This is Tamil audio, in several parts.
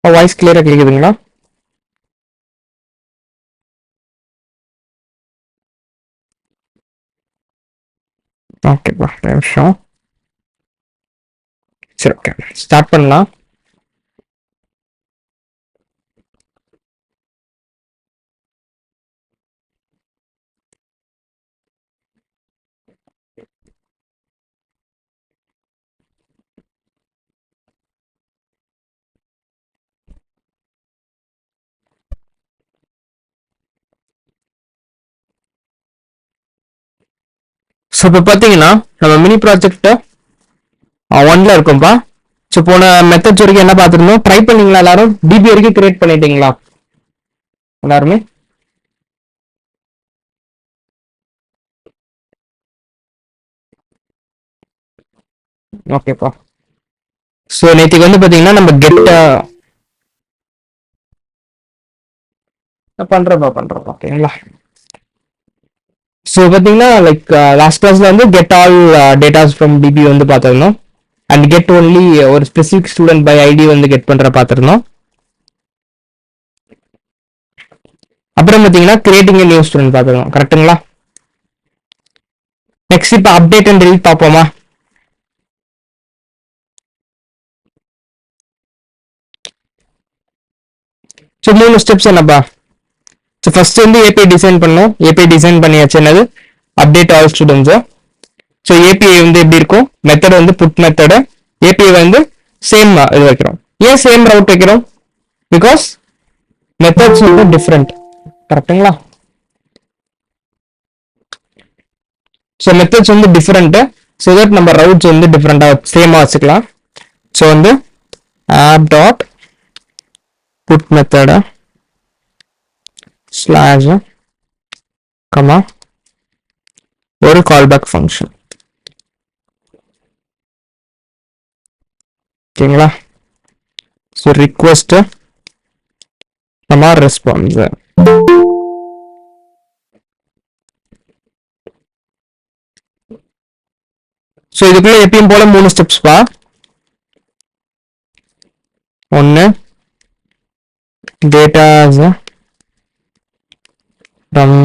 வாய்ஸ் கிளியரா கேக்குதுங்களா? ஓகேப்பா, நிமிஷம். சரி, ஓகே, ஸ்டார்ட் பண்ணலாம். ஸோ இப்போ பார்த்தீங்கன்னா நம்ம மினி ப்ராஜெக்ட் ஒன்ல இருக்கோம்ப்பா. ஸோ போன மெத்தட்ஸ் வரைக்கும் என்ன பார்த்துருந்தோம்? ட்ரை பண்ணீங்களா எல்லாரும்? டிபி வரைக்கும் கிரியேட் பண்ணிட்டீங்களா எல்லாருமே? ஓகேப்பா. ஸோ நேற்றுக்கு வந்து பார்த்தீங்கன்னா நம்ம பண்றப்பா ஓகேங்களா? ஸோ பார்த்தீங்கன்னா லைக் லாஸ்ட் கிளாஸ்ல வந்து get all datas from DB வந்து பார்த்துருந்தோம். அண்ட் கெட் ஒன்லி ஒரு ஸ்பெசிஃபிக் ஸ்டூடெண்ட் பை ஐடி வந்து கெட் பண்ற பார்த்துருந்தோம். அப்புறம் பார்த்தீங்கன்னா கிரியேட்டிங் நியூ ஸ்டூடெண்ட் பார்த்துருந்தோம். கரெக்ட்டுங்களா? நெக்ஸ்ட் இப்போ அப்டேட் அண்ட் டெலிட் பார்ப்போமா? ஸோ 3 ஸ்டெப்ஸ் என்னப்பா? ஸோ ஃபர்ஸ்ட் வந்து ஏபிஐ டிசைன் பண்ணோம். ஏபிஐ டிசைன் பண்ணியாச்சு. என்னது? Update all students. So API வந்து எப்படி இருக்கும்? மெத்தட் வந்து புட் மெத்தடு. ஏபிஐ வந்து சேம் இது வைக்கிறோம். ஏன் சேம் ரவுட் வைக்கிறோம்? பிகாஸ் மெத்தட்ஸ் வந்து டிஃப்ரெண்ட். கரெக்டுங்களா? ஸோ மெத்தட்ஸ் வந்து டிஃப்ரெண்ட். ஸோ தட் நம்ம ரவுட்ஸ் வந்து டிஃப்ரெண்டாக சேமாக வச்சுக்கலாம். ஸோ வந்து app dot put method slash comma ஒரு கால்பேக் ஃபங்க்ஷன். ஓகேங்களா? So request comma response. So இதுக்குள்ள எப்பயும் போல 3 ஸ்டெப்ஸ்ப்பா. ஒன்று datas from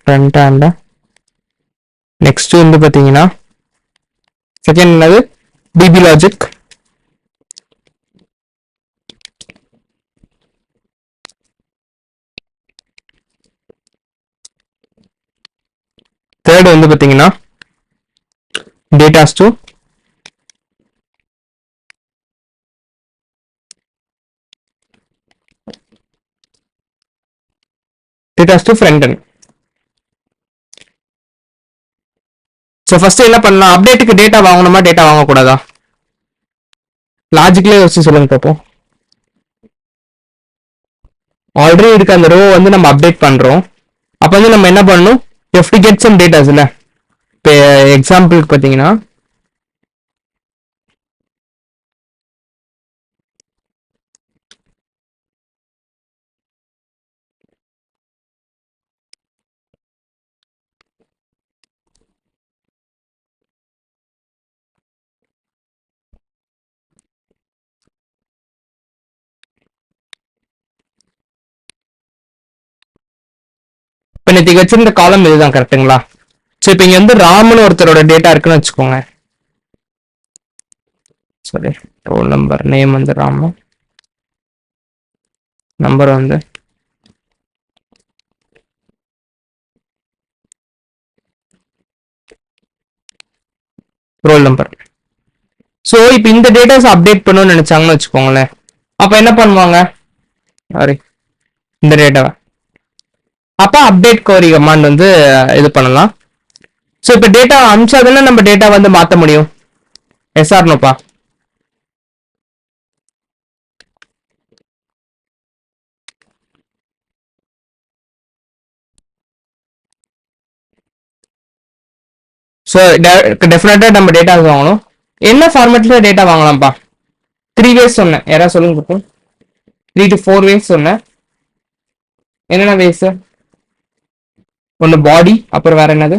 front hand. Next வந்து பார்த்தீங்கன்னா செகண்ட் என்னது? DB logic. தேர்ட் வந்து பார்த்தீங்கன்னா datas to front hand. So first என்ன பண்ணலாம்? அப்டேட்டுக்கு டேட்டா வாங்கணுமா டேட்டா வாங்கக்கூடாதா? லாஜிக்லேயே வச்சு சொல்லுங்க பார்ப்போம். ஆல்ரெடி இருக்க அந்த ரோ வந்து நம்ம அப்டேட் பண்றோம். அப்போ வந்து நம்ம என்ன பண்ணணும்? எஃப்டி கெட் சம் டேட்டாஸ் இல்லை. இப்போ எக்ஸாம்பிளுக்கு பார்த்தீங்கன்னா இப்போ நேற்றுக்கு வச்சிருந்த காலம் இதுதான். கரெக்டுங்களா? ஸோ இப்போ இங்கே வந்து ராமன் ஒருத்தரோட டேட்டா இருக்குன்னு வச்சுக்கோங்க. சாரி, ரோல் நம்பர் நேம் வந்து ராமன், நம்பர் வந்து ரோல் நம்பர். ஸோ இப்போ இந்த டேட்டாஸ் அப்டேட் பண்ணணும்னு நினைச்சாங்கன்னு வச்சுக்கோங்களேன். அப்போ என்ன பண்ணுவாங்க? சாரி, இந்த டேட்டாவை அப்போ அப்டேட் கோரி கமாண்ட் வந்து இது பண்ணலாம். ஸோ இப்போ டேட்டா அனுப்பிச்சாதானே நம்ம டேட்டா வந்து மாற்ற முடியும். எஸ்ஆர்னோப்பா? ஸோ டெஃபினட்டா நம்ம டேட்டா வாங்கணும். என்ன ஃபார்மேட்ல டேட்டா வாங்கலாம்ப்பா? 3 வேஸ் சொன்னேன். யாராவது சொல்லுங்க பார்ப்போம். 3 to 4 வேஸ் சொன்னேன். என்னென்ன வேஸ்? ஒன்று பாடி, அப்புறம் வேற என்னது?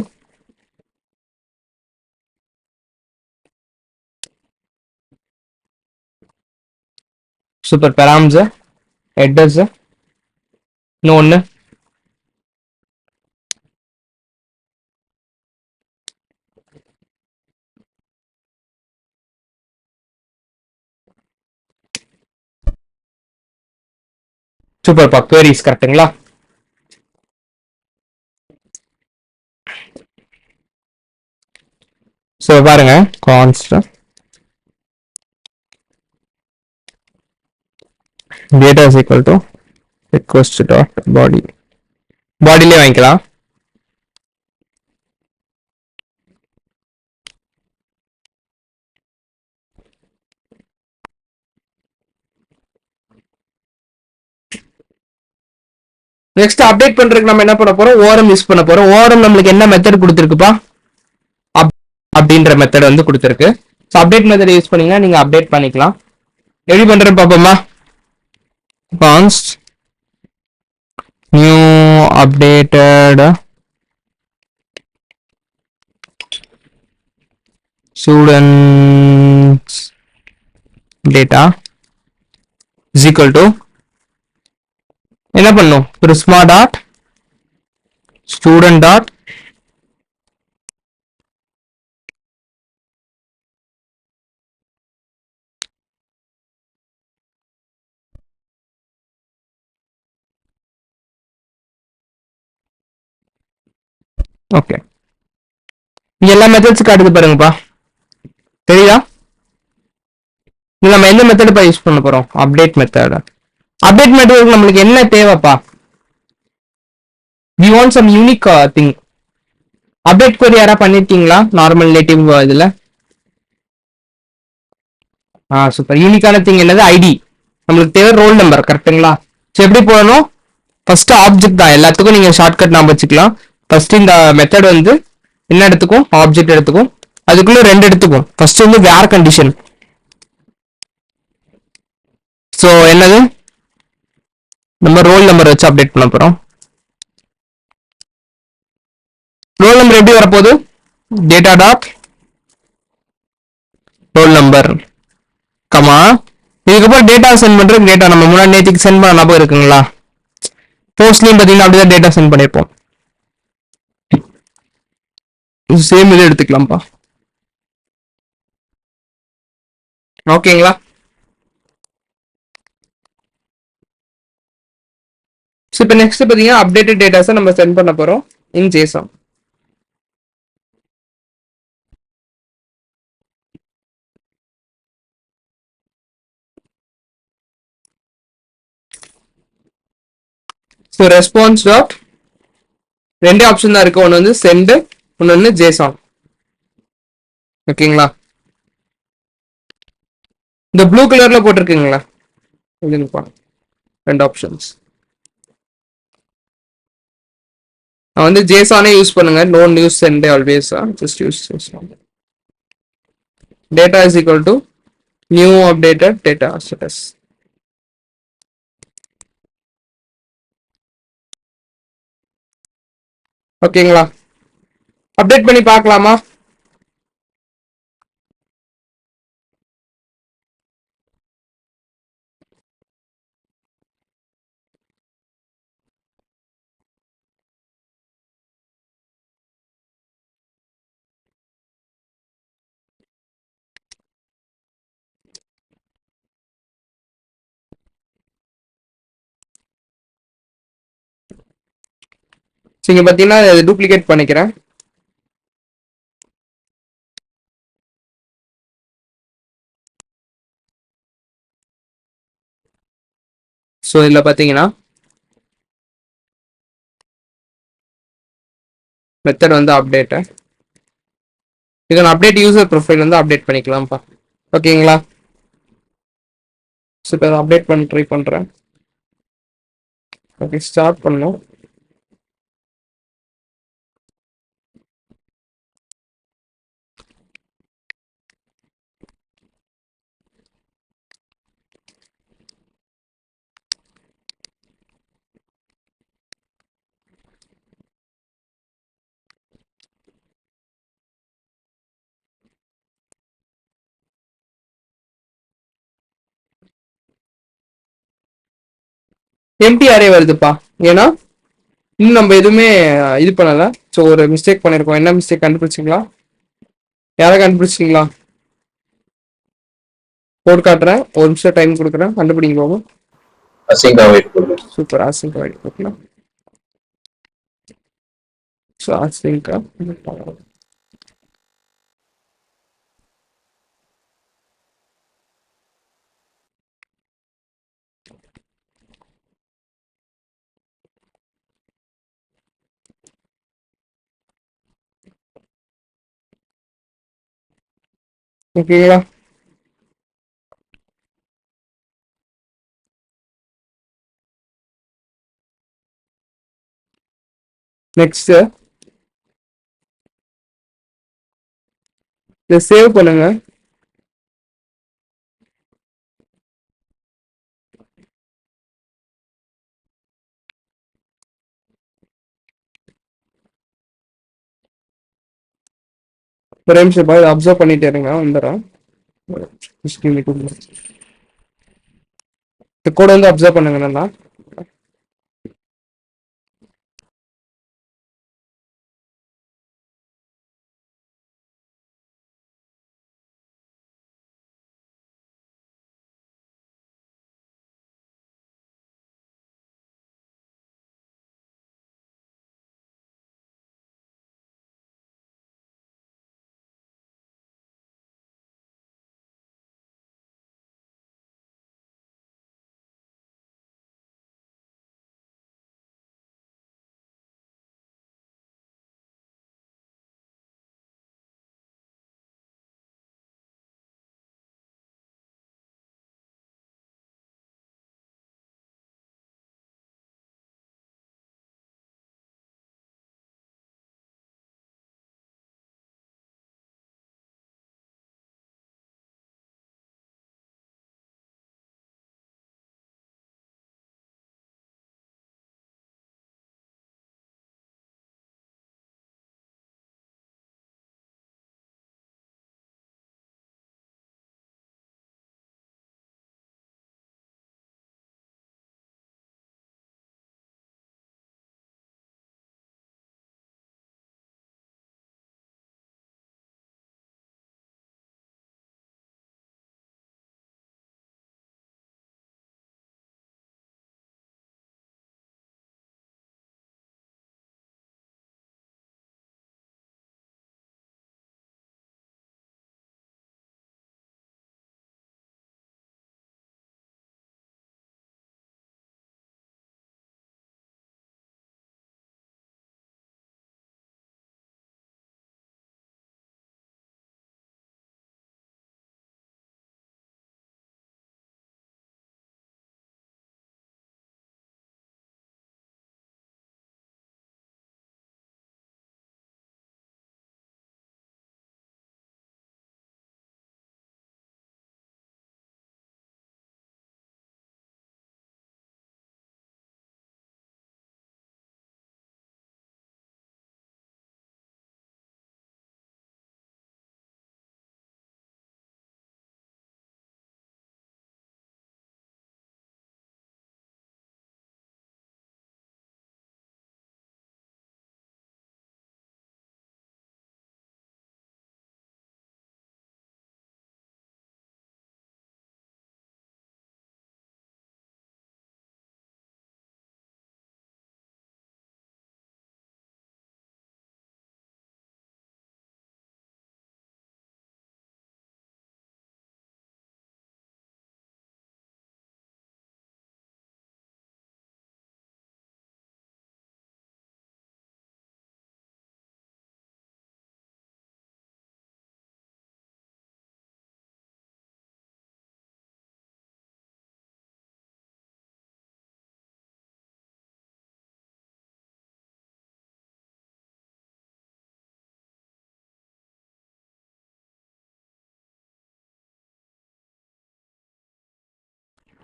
சூப்பர். பெராம்ஸ், ஹெட்டர்ஸ், இன்னும் ஒன்று. சூப்பர்ப்பா, queries கரெக்ட்டுங்களா? ஸோ பாருங்க, const data is equal to request dot body. பாடியிலே வாங்கிக்கலாம். நெக்ஸ்ட் அப்டேட் பண்றதுக்கு நம்ம என்ன பண்ண போறோம்? ஓரம் யூஸ் பண்ண போறோம். ஓரம் நம்மளுக்கு என்ன மெத்தட் கொடுத்துருக்குப்பா? அப்படின்ற மெத்தட் வந்து கொடுத்துருக்கு. ஸோ அப்டேட் மெத்தட் யூஸ் பண்ணீங்கன்னா நீங்க அப்டேட் பண்ணிக்கலாம். எப்படி பண்றேன்னு பார்ப்போமா? Const new updated students data is equal to என்ன பண்ணும்? Prisma dot student dot okay. எல்லா மெத்தட்ஸ் காட்டுது பாருங்கப்பா, தெரியுதா? நம்ம எந்த மெத்தட் யூஸ் பண்ண போறோம்? Update method. அப்டேட் மெத்தட் நம்மளுக்கு என்ன தேவைப்பா? we want some unique thing. Update query யாரா பண்ணிருக்கீங்களா நார்மல் நேட்டிவ் இதுல? சூப்பர். யூனிக்கான திங் என்னது? ஐடி. நம்மளுக்கு தேவை ரோல் நம்பர், கரெக்ட்டுங்களா? ஸோ எப்படி போடணும்? ஃபர்ஸ்ட் ஆப்ஜெக்ட் தான். எல்லாத்துக்கும் நீங்க ஷார்ட்கட் நாம வச்சுக்கலாம். ஃபர்ஸ்ட் இந்த மெத்தட் வந்து என்ன எடுத்துக்கும்? ஆப்ஜெக்ட் எடுத்துக்கும். அதுக்குள்ள ரெண்டு எடுத்துக்கும். ஃபர்ஸ்ட் வந்து வேர் கண்டிஷன். ஸோ என்னது? நம்ம ரோல் நம்பர் வச்சு அப்டேட் பண்ண போறோம். ரோல் நம்பர் எப்படி வரப்போகுது? Data dot roll number comma. இதுக்கப்புறம் டேட்டா சென்ட் பண்றது. டேட்டா நம்ம முன்னாடி நேற்றுக்கு சென்ட் பண்ண ஞாபகம் இருக்குங்களா? போஸ்ட்லயும் பார்த்தீங்கன்னா அப்படிதான் டேட்டா சென்ட் பண்ணிருப்போம். சேம் இது எடுத்துக்கலாம்ப்பா. ஓகேங்களா? ஸோ இப்போ நெக்ஸ்ட் பார்த்தீங்கன்னா அப்டேட்டட் டேட்டாஸை நம்ம சென்ட் பண்ண போறோம் இன் ஜேசன். ஸோ ரெஸ்பான்ஸ் டாட் ரெண்டே ஆப்ஷன் தான் இருக்கு. ஒன்று வந்து சென்ட், ஒன்று வந்து ஜேசான். ஓகேங்களா? இந்த ப்ளூ கலர்ல போட்டிருக்குங்களா? ரெண்டு ஆப்ஷன்ஸ். நான் வந்து ஜேசானே யூஸ் பண்ணுங்க. Don't use send always. Just use JSON. Data is equal to new updated data status. ஓகேங்களா? அப்டேட் பண்ணி பார்க்கலாமா? இங்க பாத்தீங்கன்னா டூப்ளிகேட் பண்ணிக்கிறேன். ஸோ இதில் பார்த்தீங்கன்னா மெத்தட் வந்து அப்டேட்டு. இதை நான் அப்டேட் யூசர் ப்ரொஃபைல் வந்து அப்டேட் பண்ணிக்கலாம்ப்பா. ஓகேங்களா? ஸோ இப்போ அதை அப்டேட் பண்ண ட்ரை பண்ணுறேன். ஓகே, ஸ்டார்ட் பண்ணணும். எம்டி அரே வருதுப்பா. ஏன்னா இன்னும் நம்ம எதுவுமே இது பண்ணல. ஸோ ஒரு மிஸ்டேக் பண்ணியிருக்கோம். என்ன மிஸ்டேக் கண்டுபிடிச்சிங்களா? யாரை கண்டுபிடிச்சிங்களா? போட்டு காட்டுறேன், ஒரு நிமிஷம் டைம் கொடுக்குறேன், கண்டுபிடிங்க போகும். சூப்பர், அசிங்கா வெயிட் கொடுக்கலாம். ஸோ அசிங்கா ஓகேங்களா? நெக்ஸ்ட் இதை சேவ் பண்ணுங்க. ஒரு நிமிஷம் இதை அப்சர்வ் பண்ணிட்டே இருங்க, வந்துடுறேன். இந்த கோடை வந்து அப்சர்வ் பண்ணுங்க நல்லா.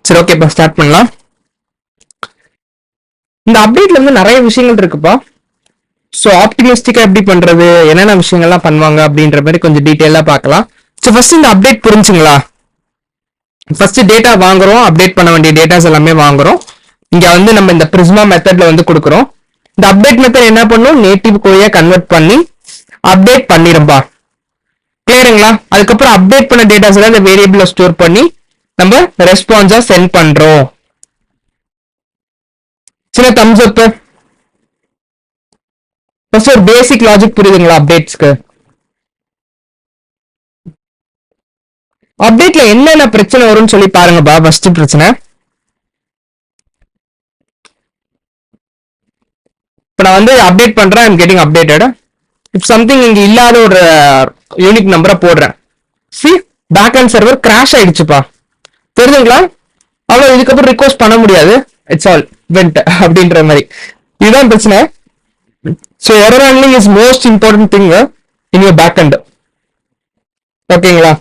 சரி, ஓகேப்பா, ஸ்டார்ட் பண்ணலாம். இந்த அப்டேட்ல இருந்து நிறைய விஷயங்கள் இருக்குப்பா. ஸோ ஆப்டிமிஸ்டிக்கா எப்படி பண்றது, என்னென்ன விஷயங்கள்லாம் பண்ணுவாங்க அப்படின்ற மாதிரி கொஞ்சம் டீட்டெயிலா பார்க்கலாம். ஸோ ஃபர்ஸ்ட் இந்த அப்டேட் புரிஞ்சுங்களா? ஃபர்ஸ்ட் டேட்டா வாங்குறோம், அப்டேட் பண்ண வேண்டிய டேட்டாஸ் எல்லாமே வாங்குறோம். இங்க வந்து நம்ம இந்த பிரிஸ்மா மெத்தட்ல வந்து கொடுக்குறோம். இந்த அப்டேட் மெத்தட் என்ன பண்ணும், நேட்டிவ் கோரியா கன்வெர்ட் பண்ணி அப்டேட் பண்ணிரும்பா. கிளியருங்களா? அதுக்கப்புறம் அப்டேட் பண்ண டேட்டாஸ் எல்லாம் இந்த வேரியபிள்ல ஸ்டோர் பண்ணி நம்ம ரெஸ்பான்ஸா சென்ட் பண்றோம். சில தம்ஸ் அப். ஃபர்ஸ்ட் ஒரு பேசிக் லாஜிக் புரியுதுங்களா அப்டேட்ஸ்க்கு? அப்டேட்ல என்னென்ன பிரச்சனை வரும்னு சொல்லி பாருங்கப்பா. ஃபர்ஸ்ட் பிரச்சனை, இப்போ நான் வந்து அப்டேட் பண்றேன், I'm getting updated. If something இங்க இல்லாத ஒரு யூனிக் நம்பரை போடுறேன், see backend server crash ஆயிடுச்சுப்பா. தெரியுதுங்களா? அவ்வளோ, இதுக்கப்புறம் ரிக்வஸ்ட் பண்ண முடியாது, இட்ஸ் ஆல் வெண்ட் அப்படின்ற மாதிரி. இதுதான் பிரச்சனை. So error handling is most important thing in your backend. ஓகேங்களா?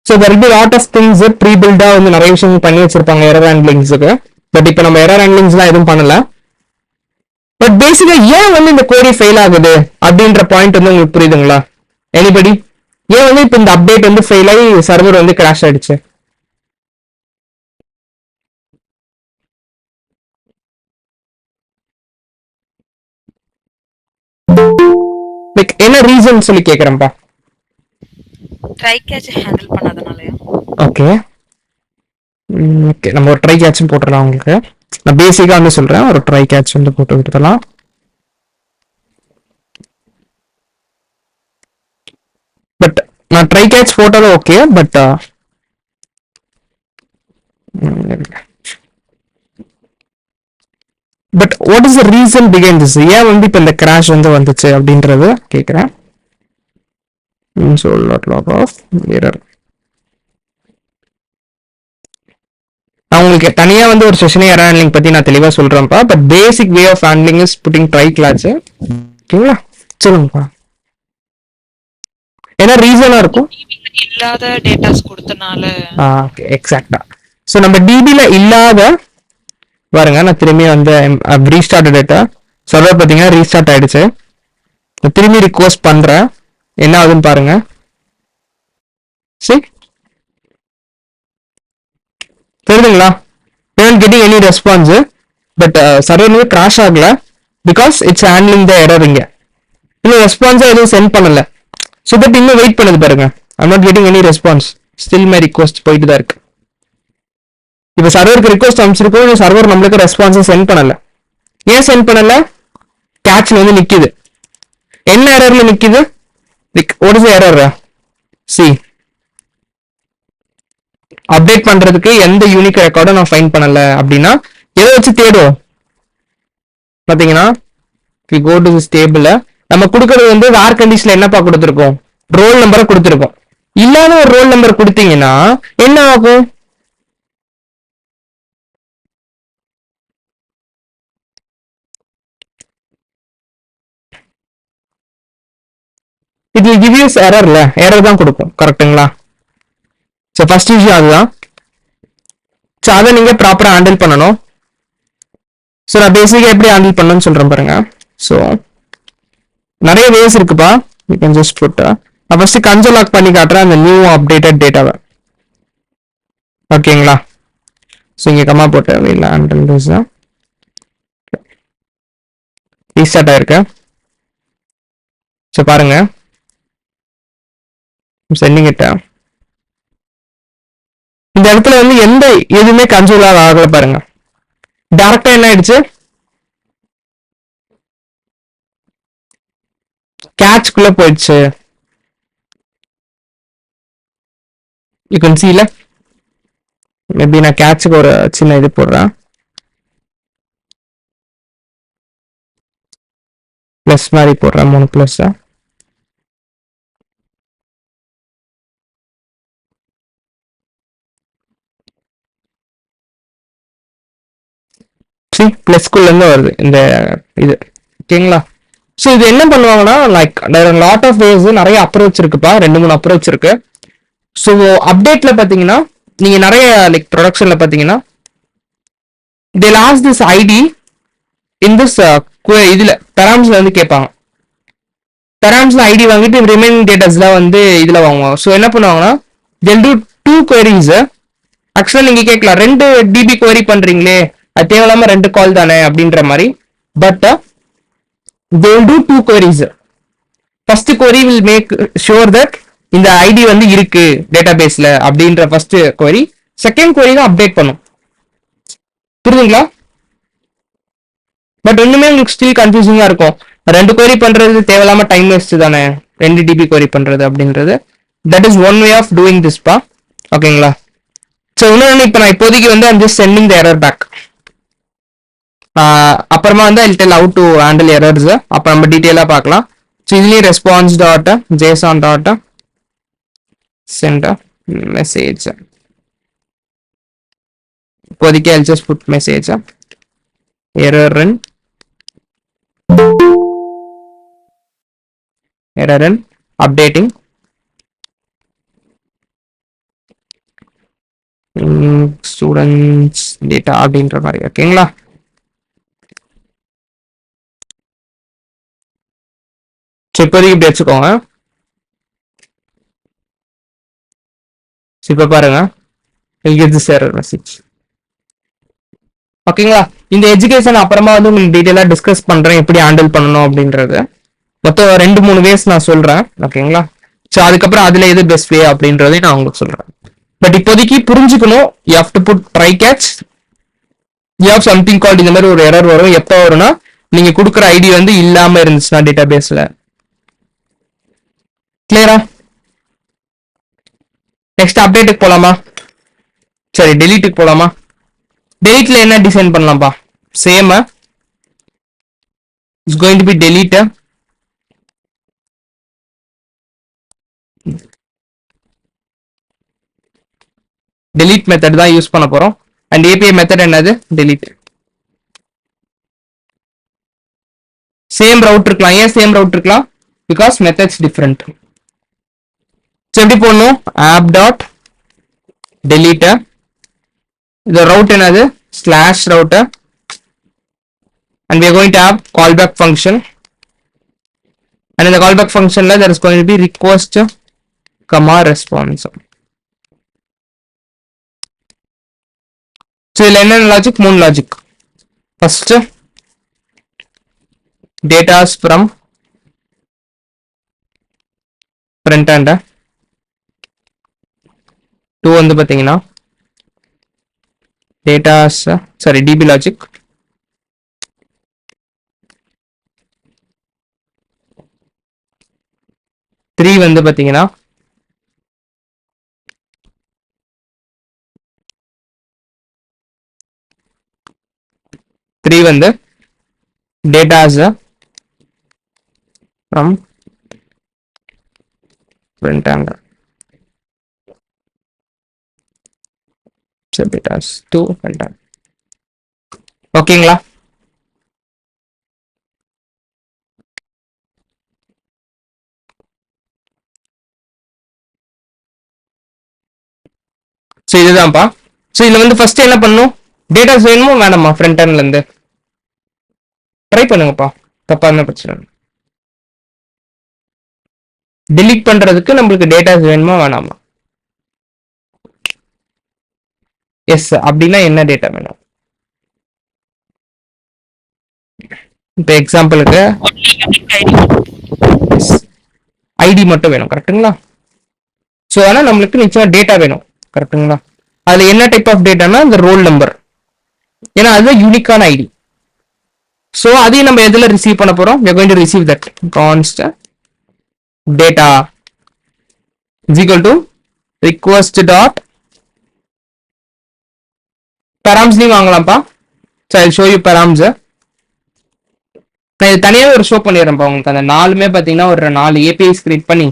So there will be lot of things ப்ரீ பில்டா வந்து நிறைய விஷயங்கள் பண்ணி வச்சிருப்பாங்க எரர் ஹேண்ட்லிங்ஸுக்கு. பட் இப்போ நம்ம எரர் ஹேண்ட்லிங்ஸ்லாம் எதுவும் பண்ணல. பட் பேசிக்கா ஏன் வந்து இந்த கோரி ஃபெயில் ஆகுது அப்படின்ற பாயிண்ட் வந்து உங்களுக்கு புரியுதுங்களா? எனிபடி? ஏன் வந்து இப்போ இந்த அப்டேட் வந்து ஃபெயில் ஆகி சர்வர் வந்து கிராஷ் ஆயிடுச்சு? லைக் என்ன ரீசன் சொல்லி கேக்குறேன்ப்பா. ட்ரை கேட்ச் ஹேண்டில் பண்ணாதனாலயா? ஓகே ஓகே, நம்ம ஒரு ட்ரை கேட்சும் போட்டுடலாம் உங்களுக்கு. நான் பேசிக்கா வந்து சொல்றேன், ஒரு ட்ரை கேட்ச் வந்து போட்டு விட்டுடலாம். பட் நான் ட்ரை கேட்ச் போட்டாலும் okay. But but what is the reason behind this? ஏன் வந்து இப்போ இந்த கிராஷ் வந்து வந்துச்சு அப்படின்றது கேட்குறேன். Lot of error. நான் உங்களுக்கு தனியா வந்து ஒரு செஷனே எரர் ஹேண்ட்லிங் பத்தி நான் தெளிவா சொல்றேன்ப்பா. But basic way of handling is putting try class. ஓகேங்களா? சொல்லுங்கப்பா. என்ன ரீசனா இருக்கும்? இல்லாத டேட்டாஸ் கொடுத்தனால. எக்ஸாக்டா. ஸோ நம்ம டிபில இல்லாத பாருங்க, நான் திரும்பி வந்து ரீஸ்டார்ட் டேட்டா சர்வர் பார்த்தீங்கன்னா ரீஸ்டார்ட் ஆயிடுச்சு. திரும்பி ரிக்வஸ்ட் பண்றேன், என்ன ஆகுதுன்னு பாருங்க. சரி, தெரியுதுங்களா? Getting any response. But server வந்து கிராஷ் ஆகல, because it's handling the error. இங்க இன்னும் ரெஸ்பான்ஸா எதுவும் சென்ட் பண்ணல. ஸோ தட் இன்னும் வெயிட் பண்ணுது பாருங்க. I'm not getting any response, still my request போயிட்டு தான் இருக்கு. இப்போ சர்வருக்கு ரிக்வஸ்ட் அனுப்பிச்சிருக்கோம், சர்வர் நம்மளுக்கு ரெஸ்பான்ஸை சென்ட் பண்ணல. ஏன் சென்ட் பண்ணல? கேட்ச்ல வந்து நிக்குது. என்ன எரர்ல நிக்குது? What is the error? C, update பண்றதுக்கு எந்த யூனிக் ரெக்கார்டும் நான் ஃபைண்ட் பண்ணல அப்படின்னா எதை வச்சு தேடும் பாத்தீங்கன்னா, we go to this table, நம்ம கொடுக்கறது வந்து வேர் கண்டிஷன்ல என்னப்பா கொடுத்துருக்கோம்? ரோல் நம்பரை கொடுத்துருக்கோம். இல்லாத ஒரு ரோல் நம்பர் கொடுத்தீங்கன்னா என்ன ஆகும்? இது give you எரர்ல எரர் தான் கொடுக்கும். கரெக்ட்டுங்களா? ஸோ ஃபர்ஸ்ட் விஷயம் அதுதான். ஸோ அதை நீங்க ப்ராப்பரா ஹேண்டில் பண்ணணும். ஸோ நான் பேசிக்கா எப்படி ஹேண்டில் பண்ணணும்னு சொல்றேன் பாருங்க. ஸோ நிறைய வேஸ் இருக்குப்பா. You can just put. நான் ஃபர்ஸ்ட் கன்சோல் லாக் பண்ணி காட்டுறேன் அந்த நியூ அப்டேட்டட் டேட்டாவை. ஓகேங்களா? ஸோ இங்க கமா போட்டு ரீஸ்டார்ட் ஆயிருக்கு. ஸோ பாருங்க, சென்டிங் இட். இந்த இடத்துல வந்து எந்த எதுவுமே கன்சோல் ஆகல பாருங்க. டைரக்டா என்ன ஆயிடுச்சு? கேட்ச்குள்ள போயிடுச்சு. யூ கேன் சீல. மேபி நான் கேட்சுக்கு ஒரு சின்ன இது போடுறேன், பிளஸ் மாதிரி போடுறேன், 3 பிளஸ். பிளஸ்குள்ள இருந்து வருது இந்த இது. ஓகேங்களா? ஸோ இது என்ன பண்ணுவாங்கன்னா, லைக் லாட் ஆஃப் வேஸ், நிறைய அப்ரோச் இருக்குப்பா, 2-3 அப்ரோச் இருக்கு. ஸோ அப்டேட்ல பாத்தீங்கன்னா நீங்க நிறைய லைக் ப்ரொடக்ஷன்ல பாத்தீங்கன்னா they ask this ID in this இதுல பெராம்ஸ்ல வந்து கேட்பாங்க. பெராம்ஸ்ல ஐடி வாங்கிட்டு ரிமைனிங் டேட்டாஸ்லாம் வந்து இதுல வாங்குவாங்க. ஸோ என்ன பண்ணுவாங்கன்னா, they'll do 2 queries. ஆக்சுவலா நீங்க கேட்கலாம், 2 DB query பண்றீங்களே அது தேவையில்லாம 2 கால் தானே அப்படின்ற மாதிரி. But they will do 2 queries. First query will make sure that இந்த ஐடி வந்து இருக்கு டேட்டாபேஸ்ல அப்படின்ற ஃபர்ஸ்ட் query. செகண்ட் query தான் அப்டேட் பண்ணும். புரியுதுங்களா? பட் இன்னுமே உங்களுக்கு ஸ்டில் கன்ஃபியூசிங்கா இருக்கும். 2 query பண்றது தேவையில்லாம டைம் வேஸ்ட் தானே, 2 DB query பண்றது அப்படின்றது. That is one way of doing this பா. ஓகேங்களா? ஸோ இன்னொன்று இப்போ நான் இப்போதைக்கு வந்து I'm just sending the error back. அப்புறமா வந்து I tell how to handle errors. அப்போ நம்ம டீட்டெயிலாக பார்க்கலாம். ஸோ இதுலேயும் response dot JSON dot send message. இப்போதைக்கு I just put message error in updating students data அப்படின்ற மாதிரி. ஓகேங்களா? இப்போதைக்கு இப்படி வச்சுக்கோங்க. இப்ப பாருங்க, error message. ஓகேங்களா? இந்த எஜுகேஷன் அப்புறமா வந்து உங்களுக்கு டீட்டெயிலா டிஸ்கஸ் பண்றேன் எப்படி ஹேண்டில் பண்ணணும் அப்படின்றது. மொத்தம் 2-3 வேஸ் நான் சொல்றேன். ஓகேங்களா? ஸோ அதுக்கப்புறம் அதுல எது பெஸ்ட் வே அப்படின்றதையும் நான் உங்களுக்கு சொல்றேன். பட் இப்போதைக்கு புரிஞ்சுக்கணும், you have to put try catch. You have something called, இந்த மாதிரி ஒரு எரர் வரும். எப்போ வரும்னா நீங்க கொடுக்குற ஐடி வந்து இல்லாம இருந்துச்சுன்னா டேட்டா பேஸ்ல. கிளியரா? நெக்ஸ்ட் அப்டேட்டுக்கு போலாமா? சரி, டெலீட்டுக்கு போலாமா? டெலீட்ல என்ன டிசைன் பண்ணலாம்ப்பா? Same it's going to be delete. delete method தான் யூஸ் பண்ண போறோம். அண்ட் API மெத்தட் என்னது? delete. சேம் ரவுட் இருக்கலாம். ஏன் சேம் ரவுட் இருக்கலாம்? Because methods different. எப்படி போடணும்? App dot delete. இந்த ரவுட் என்னது? Slash route. and we are going to have callback function. and in the callback function there is going to be request comma response. so இதுல என்ன logic? 3 logic. First datas from front end. 2 வந்து பாத்தீங்கன்னா datas, sorry, DB logic. 3 வந்து பாத்தீங்கன்னா datas from front end. so datas to front end. ஓகேங்களா? ஸோ இதுதான்ப்பா. ஸோ இதுல வந்து ஃபர்ஸ்ட் என்ன பண்ணணும்? டேட்டாஸ் வேணுமோ வேணாமா? ஃப்ரண்ட் எண்ட்ல இருந்து ட்ரை பண்ணுங்கப்பா, தப்பான பிரச்சனை. delete பண்றதுக்கு நம்மளுக்கு டேட்டாஸ் வேணுமா வேணாமா? எஸ் அப்படின்னா என்ன டேட்டா வேணும்? இப்போ எக்ஸாம்பிளுக்கு ஐடி மட்டும் வேணும். கரெக்டுங்களா? ஸோ ஆனால் நம்மளுக்கு நிச்சயமா டேட்டா வேணும். கரெக்டுங்களா? அதுல என்ன டைப் ஆஃப் டேட்டானா இந்த ரோல் நம்பர். ஏன்னா அது யூனிக்கான ஐடி. ஸோ அதையும் நம்ம எதுல ரிசீவ் பண்ண போறோம்? we are going to receive that const data is equal to request dot params-லையும் வாங்கலாம்ப்பா. So I show you params. நான் இது தனியாக ஒரு ஷோ பண்ணிடுறேன்ப்பா உங்களுக்கு. அந்த 4மே பார்த்தீங்கன்னா ஒரு 4 APIs கிரியேட் பண்ணி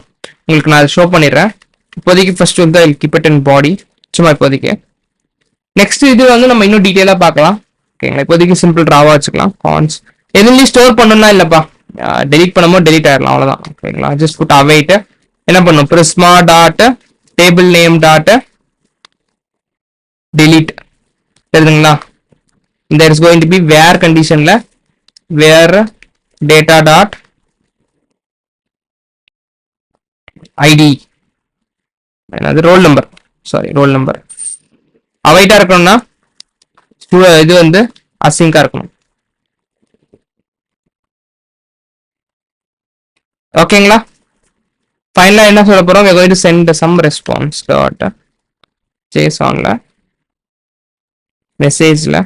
உங்களுக்கு நான் ஷோ பண்ணிடுறேன். இப்போதைக்கு ஃபர்ஸ்ட் வந்து கீப் இட் இன் பாடி, சும்மா இப்போதைக்கு. நெக்ஸ்ட் இது வந்து நம்ம இன்னும் டீட்டெயிலாக பார்க்கலாம். ஓகேங்களா? இப்போதைக்கு சிம்பிள் ட்ராவா வச்சுக்கலாம். கான்ஸ் எதுலையும் ஸ்டோர் பண்ணணும்னா இல்லைப்பா, டெலிட் பண்ணும்போது டெலிட் ஆயிடலாம், அவ்வளோதான். ஓகேங்களா? Just put await. என்ன பண்ணும்? Prisma dot table name dot delete. தெரியுதுங்களா? there is going to be where கண்டிஷன்ல where data dot id, அது roll number, sorry roll number. அவைட்டா இருக்கணும்னா இது வந்து அசிங்கா இருக்கணும். ஓகேங்களா? ஃபைனலா என்ன சொல்ல போறோம்? we are going to send some response dot json-ல மெசேஜ்ல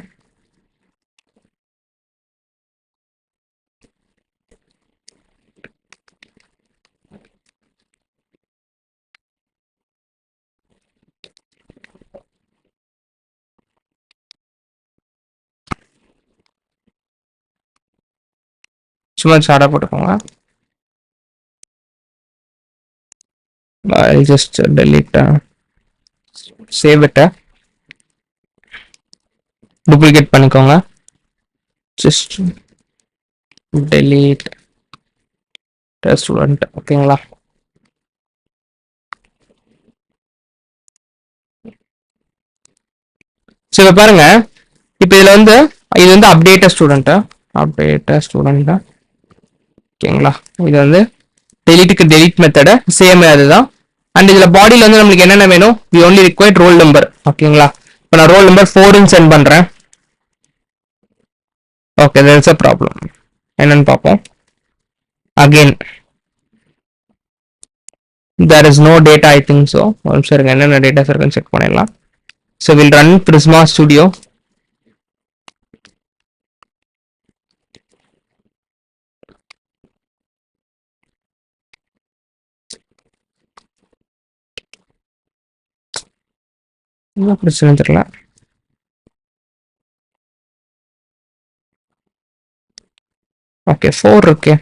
சும்மா ஷார்ட்டா போட்டுக்கோங்க. I'll just delete save it. Duplicate பண்ணிக்கோங்க. just delete student. ஓகேங்களா? ஸோ இப்போ பாருங்க, இப்போ இதுல வந்து இது வந்து அப்டேட் ஸ்டூடெண்ட் ஓகேங்களா? இது வந்து டெலிட்டுக்கு டெலிட் மெத்தடு சேம் அதுதான். அண்ட் இதுல பாடியில வந்து நம்மளுக்கு என்னென்ன வேணும்? We only required roll number. ஓகேங்களா? இப்போ நான் ரோல் நம்பர் 4ன்னு சென்ட் பண்றேன். Okay, there is a problem. என்னன்னு பார்ப்போம். Again there is no data, I think so. ஒரு நிமிஷம் இருங்க, என்னென்ன டேட்டாஸ் இருக்குன்னு செக் பண்ணிடலாம். So will run Prisma studio. என்ன பிரச்சனை தெரியல. ஓகே, 4 இருக்கு.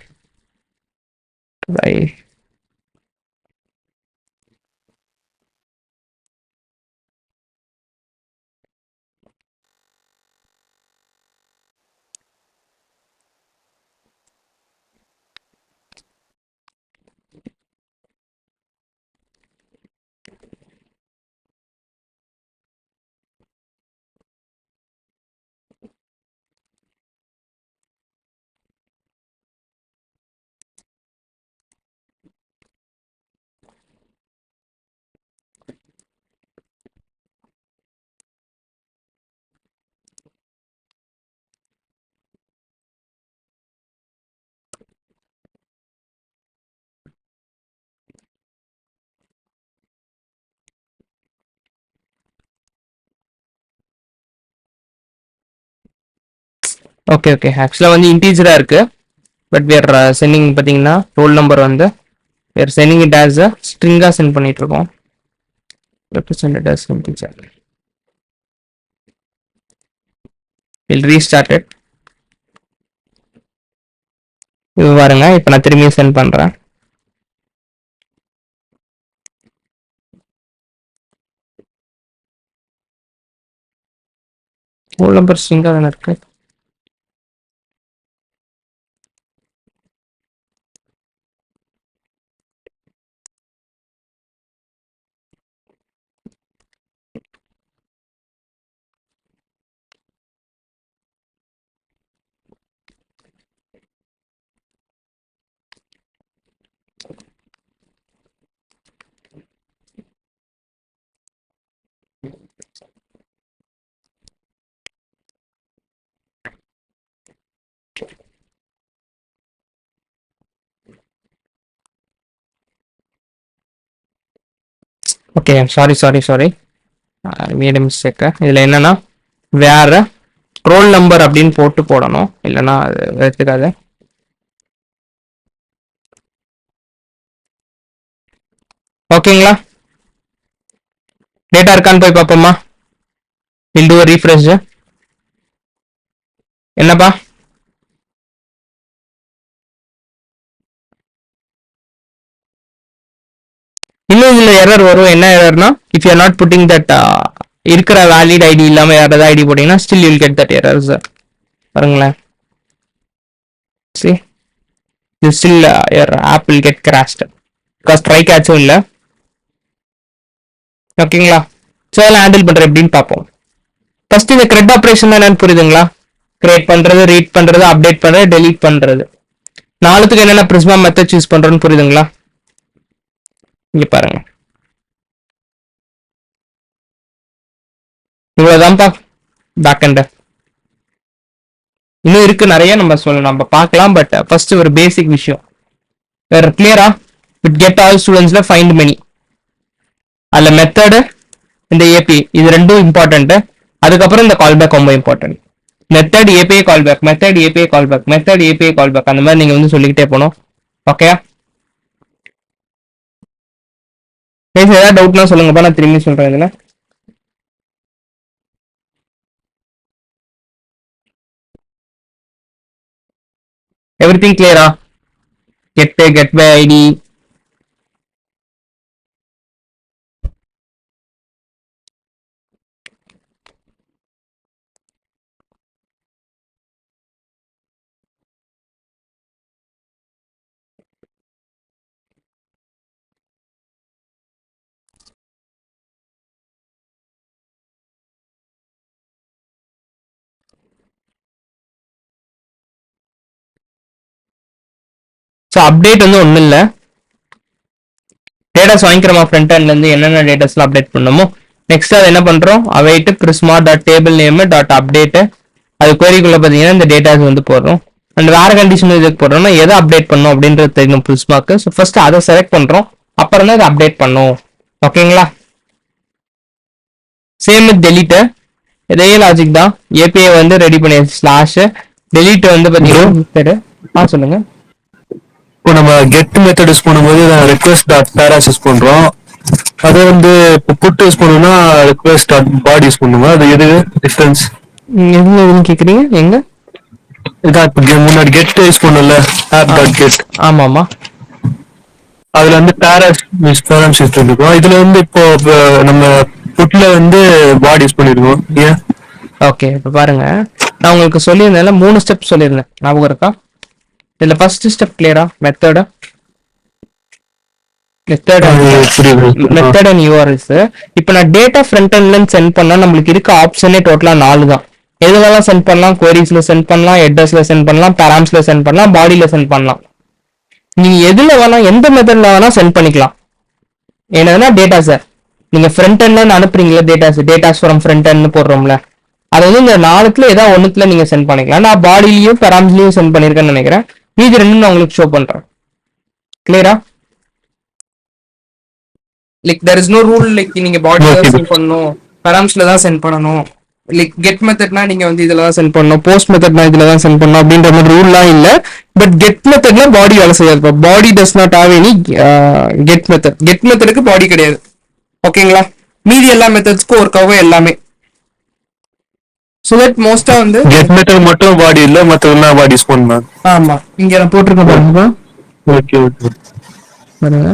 ஓகே ஓகே, ஆக்சுவலாக வந்து இன்டீஜராக இருக்கு. பட் we are sending பார்த்தீங்கன்னா ரோல் நம்பர் வந்து we are sending it as a string-ஆ சென்ட் பண்ணிட்டு இருக்கோம். represented as integer. we'll restart it. இது பாருங்க, இப்போ நான் திரும்பியும் சென்ட் பண்றேன். ரோல் நம்பர் ஸ்ட்ரிங்கா தானே இருக்கு. Okay, sorry made mistake. இதுல என்னன்னா வேற ரோல் நம்பர் அப்படின்னு போட்டு போடணும், இல்லைன்னா அது எடுத்துக்காது. ஓகேங்களா? டேட்டா இருக்கான்னு போய் பார்ப்போமா? Will to refresh. என்னப்பா? இன்னும் இதுல எரர் வரும். என்ன எரர்னா, if you are not putting that இருக்கிற வேலிட் ஐடி இல்லாம வேற ஏதாவது ஐடி போட்டீங்கன்னா still you'll get that errors. பாருங்களேன், see you still your app will get crashed because try catch-உம் இல்ல. ஓகேங்களா? ஸோ அதெல்லாம் ஹேண்டில் பண்ற எப்படின்னு பார்ப்போம். ஃபர்ஸ்ட் இந்த கிரெட் ஆப்ரேஷன் என்னன்னு புரியுதுங்களா? கிரியேட் பண்றது, ரீட் பண்றது, அப்டேட் பண்றது, டெலீட் பண்றது, நாலுத்துக்கு என்னென்ன பிரிஸ்மா மெத்தட் யூஸ் பண்றோம்னு புரியுதுங்களா? இங்க பாருங்க, இவ்வளவுதான்ப்பா. பேக் எண்ட் இன்னும் இருக்கு நிறைய நம்ம பார்க்கலாம். பட் ஃபர்ஸ்ட் ஒரு பேசிக் விஷயம் வேற கிளியரா. வித் கெட் ஆல் ஸ்டூடெண்ட்ஸ்ல ஃபைண்ட் மெனி, அதுல மெத்தடு இந்த ஏபி இது ரெண்டும் இம்பார்ட்டன்ட். அதுக்கப்புறம் இந்த கால்பேக் ரொம்ப important. Method API callback, method API callback, method API callback, அந்த மாதிரி நீங்க வந்து சொல்லிக்கிட்டே போகணும். ஓகே, ஏதாவது டவுட்னா சொல்லுங்கப்பா, நான் திரும்பி சொல்றேன் இதுல. எவ்ரிதிங் கிளியரா? Get by ID. So update வந்து ஒன்றும் இல்லை. டேட்டாஸ் வாங்கிக்கிறோமா ஃப்ரண்ட் எண்ட்ல இருந்து என்னென்ன டேட்டாஸ்லாம் அப்டேட் பண்ணணுமோ. நெக்ஸ்ட் அது என்ன பண்றோம், await Prisma dot table name dot update. அது queryக்குள்ள பார்த்தீங்கன்னா இந்த டேட்டாஸ் வந்து போடுறோம். அண்ட் வேற கண்டிஷன் இதுக்கு போடுறோம்னா எதை அப்டேட் பண்ணணும் அப்படின்றது தெரியும் பிரிஸ்மாக்கு. ஸோ ஃபர்ஸ்ட் அதை செலக்ட் பண்றோம், அப்புறம் தான் இதை அப்டேட் பண்ணும். ஓகேங்களா? சேம் வித் டெலிட், இதே லாஜிக் தான். ஏபிஐ வந்து ரெடி பண்ணியாச்சு, ஸ்லாஷ் டெலிட் வந்து பார்த்தீங்கன்னா சொல்லுங்க. இப்போ நம்ம கெட் மெத்தட் யூஸ் பண்ணும்போது ரெக்வஸ்ட் டாட் பேராஸ் யூஸ் பண்றோம். அதே வந்து இப்போ புட் யூஸ் பண்ணணும்னா ரெக்வஸ்ட் டாட் பாடி யூஸ் பண்ணுங்க. அது எது டிஃபரன்ஸ்? எதுன்னு கேக்குறீங்க? எங்க இதான் இப்போ முன்னாடி கெட் யூஸ் பண்ணல, ஆப் டாட் கெட். ஆமா ஆமா, அதுல வந்து பேராஸ் யூஸ் பண்ணிருக்கோம். இதுல வந்து இப்போ நம்ம புட்ல வந்து பாடி யூஸ் பண்ணிருக்கோம். ஏன்? ஓகே, இப்போ பாருங்க, நான் உங்களுக்கு சொல்லியிருந்தேன்ல 3 ஸ்டெப் சொல்லியிருந்தேன், ஞாபகம் இருக்கா? இதுல ஃபர்ஸ்ட் ஸ்டெப் கிளியரா? Method and URS. இப்போ நான் டேட்டா ஃப்ரண்ட் எண்ட்ல சென்ட் பண்ணா நம்மளுக்கு இருக்க ஆப்ஷனே டோட்டலா 4 தான். எதுவெல்லாம் சென்ட் பண்ணலாம்? குவரிஸ்ல சென்ட் பண்ணலாம், ஹெட்டர்ஸ்ல சென்ட் பண்ணலாம், பேராம்ஸ்ல சென்ட் பண்ணலாம், பாடியில சென்ட் பண்ணலாம். நீங்க எதுல வேணா எந்த மெத்தட்ல வேணா சென்ட் பண்ணிக்கலாம். என்னதுன்னா டேட்டாஸை நீங்க ஃப்ரண்ட் எண்ட்ல அனுப்புறீங்களா, டேட்டாஸ் ஃப்ரம் ஃப்ரண்ட் எண்ட்னு போடுறோம்ல, அது வந்து இந்த 4த்துல ஏதாவது ஒண்ணுத்துல நீங்க சென்ட் பண்ணிக்கலாம். நான் பாடியிலயும் பெராம்ஸ்லயும் சென்ட் பண்ணிருக்கேன்னு நினைக்கிறேன். மீதி ரெண்டும் நான் உங்களுக்கு ஷோ பண்றேன். கிளியரா? Like there is no rule like நீங்க பாடியில தான் சென்ட் பண்ணணும், பெராம்ஸ்ல தான் சென்ட் பண்ணணும். லைக் கெட் மெத்தட்னா நீங்க வந்து இதுல தான் சென்ட் பண்ணணும், போஸ்ட் மெத்தட்னா இதுல தான் சென்ட் பண்ணணும் அப்படின்ற மாதிரி ரூல்லாம் இல்ல. பட் கெட் மெத்தட்ல பாடி வேலை செய்யாது. Body does not have any get மெத்தடுக்கு பாடி கிடையாது. ஓகேங்களா? மீதி எல்லா மெத்தட்ஸ்க்கும் ஒர்க் ஆகும் எல்லாமே. ஸோ தட் மோஸ்டா வந்து கெட் மெத்தட் மட்டும் பாடி இல்ல, மத்ததெல்லாம் பாடி யூஸ் பண்ணலாம். ஆமா, இங்க நான் போட்டிருக்கேன் பாருங்க. ஓகே ஓகே பாருங்க,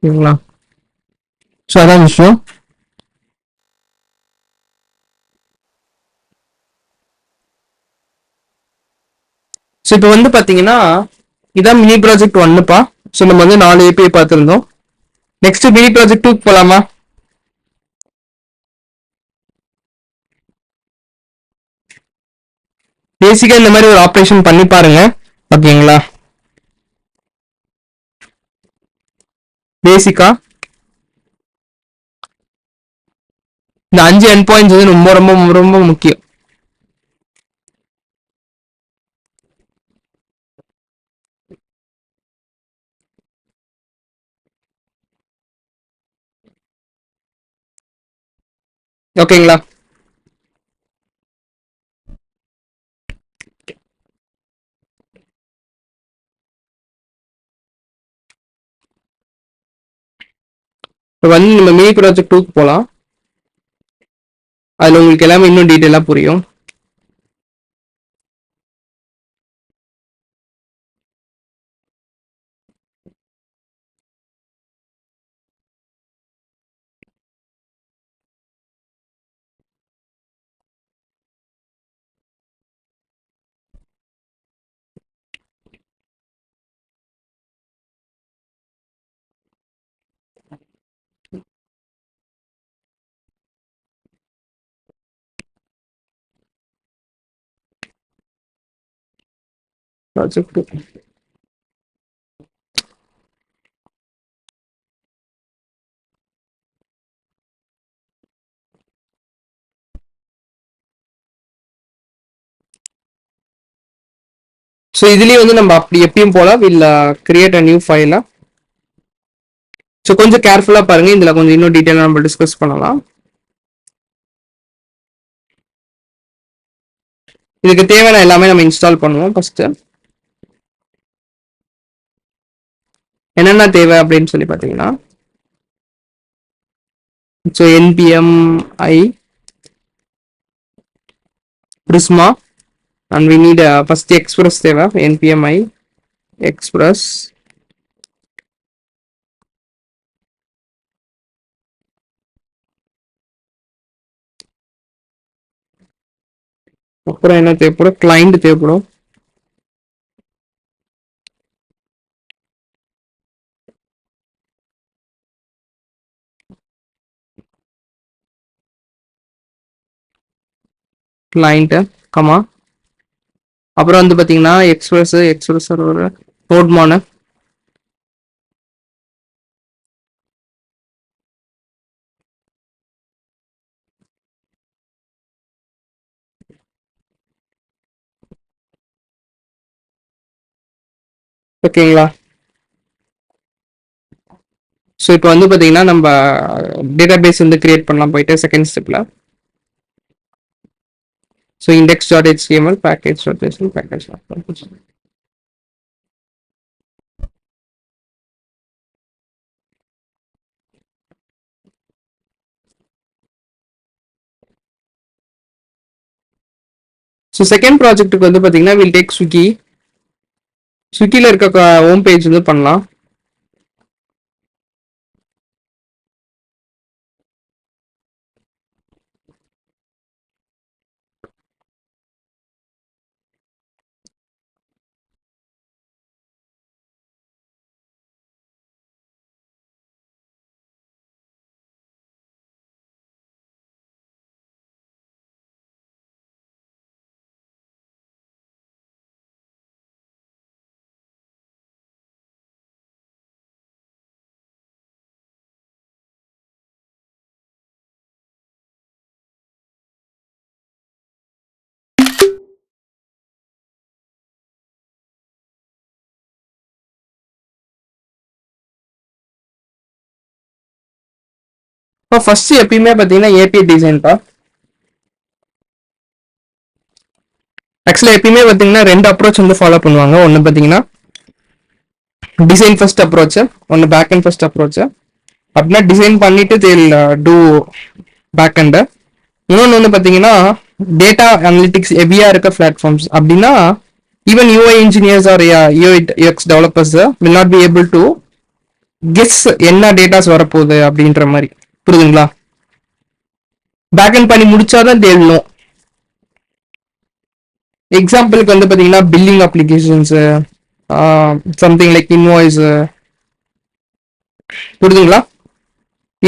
ஓகேங்களா? ஸோ அதான் விஷயம். ஸோ இப்போ வந்து பாத்தீங்கன்னா இதான் மினி ப்ராஜெக்ட் 1ப்பா. ஸோ நம்ம வந்து 4 ஏபிஐ பார்த்துருந்தோம். நெக்ஸ்ட் மினி ப்ராஜெக்ட் 2 போலாமா? பேசிக்கா இந்த மாதிரி ஒரு ஆப்ரேஷன் பண்ணி பாருங்க. ஓகேங்களா? பேசிக்கா இந்த 5 எண்ட் பாயிண்ட்ஸ் வந்து ரொம்ப ரொம்ப ரொம்ப முக்கியம். ஓகேங்களா? இப்போ வந்து நம்ம மினி ப்ராஜெக்ட் 2 போகலாம். அதுல உங்களுக்கு எல்லாமே இன்னும் டீட்டெயிலாக புரியும். ப்ராஜெக்ட் 2 ஸோ இதுலயே வந்து நம்ம அப்படி எப்பயும் போல will create a new file. So கொஞ்சம் கேர்ஃபுல்லா பாருங்க, இதுல கொஞ்சம் இன்னும் டீட்டெயிலாக நம்ம டிஸ்கஸ் பண்ணலாம். இதுக்கு தேவையான எல்லாமே நம்ம இன்ஸ்டால் பண்ணுவோம். ஃபர்ஸ்ட் என்னென்ன தேவை அப்படின்னு சொல்லி பார்த்தீங்கன்னா, so npm i prisma and we need first express தேவை. npm i express அப்புறம் என்ன தேவைப்படும், கிளைண்ட் தேவைப்படும். கிளைண்ட் கமா அப்புறம் வந்து பாத்தீங்கன்னா எக்ஸ்பிரஸ் சர்வர் நோட்மான் ஓகேங்களா. ஸோ இப்போ வந்து பாத்தீங்கன்னா நம்ம டேட்டா பேஸ் வந்து கிரியேட் பண்ணலாம் போயிட்டு செகண்ட் ஸ்டெப்ல. So index.html package.json package. So second ப்ராஜெக்ட்டுக்கு வந்து பார்த்தீங்கன்னா வில் டேக் ஸ்விக்கியில் இருக்க ஹோம் பேஜ் வந்து பண்ணலாம். இப்போ ஃபர்ஸ்ட் எப்பயுமே பார்த்தீங்கன்னா ஏபிஐ டிசைன் தான். ஆக்சுவலாக எப்பயுமே பார்த்தீங்கன்னா ரெண்டு அப்ரோச் வந்து ஃபாலோ பண்ணுவாங்க. ஒன்று பார்த்தீங்கன்னா டிசைன் ஃபர்ஸ்ட் அப்ரோச், ஒன்று பேக் அண்ட் ஃபர்ஸ்ட் அப்ரோச். அப்படின்னா டிசைன் பண்ணிட்டு தேல் டூ பேக் அண்ட். இன்னொன்று வந்து பார்த்தீங்கன்னா டேட்டா அனலிட்டிக்ஸ் ஹெவியா இருக்க பிளாட்ஃபார்ம்ஸ் அப்படின்னா even UI engineers R UX developers will not be able to guess என்ன டேட்டாஸ் வரப்போகுது அப்படின்ற மாதிரி. புரியுதுங்களா? பேக் அண்ட் பண்ணி முடிச்சாதான் தேடணும். எக்ஸாம்பிளுக்கு வந்து பார்த்தீங்கன்னா billing applications, something like invoice, புரியுதுங்களா?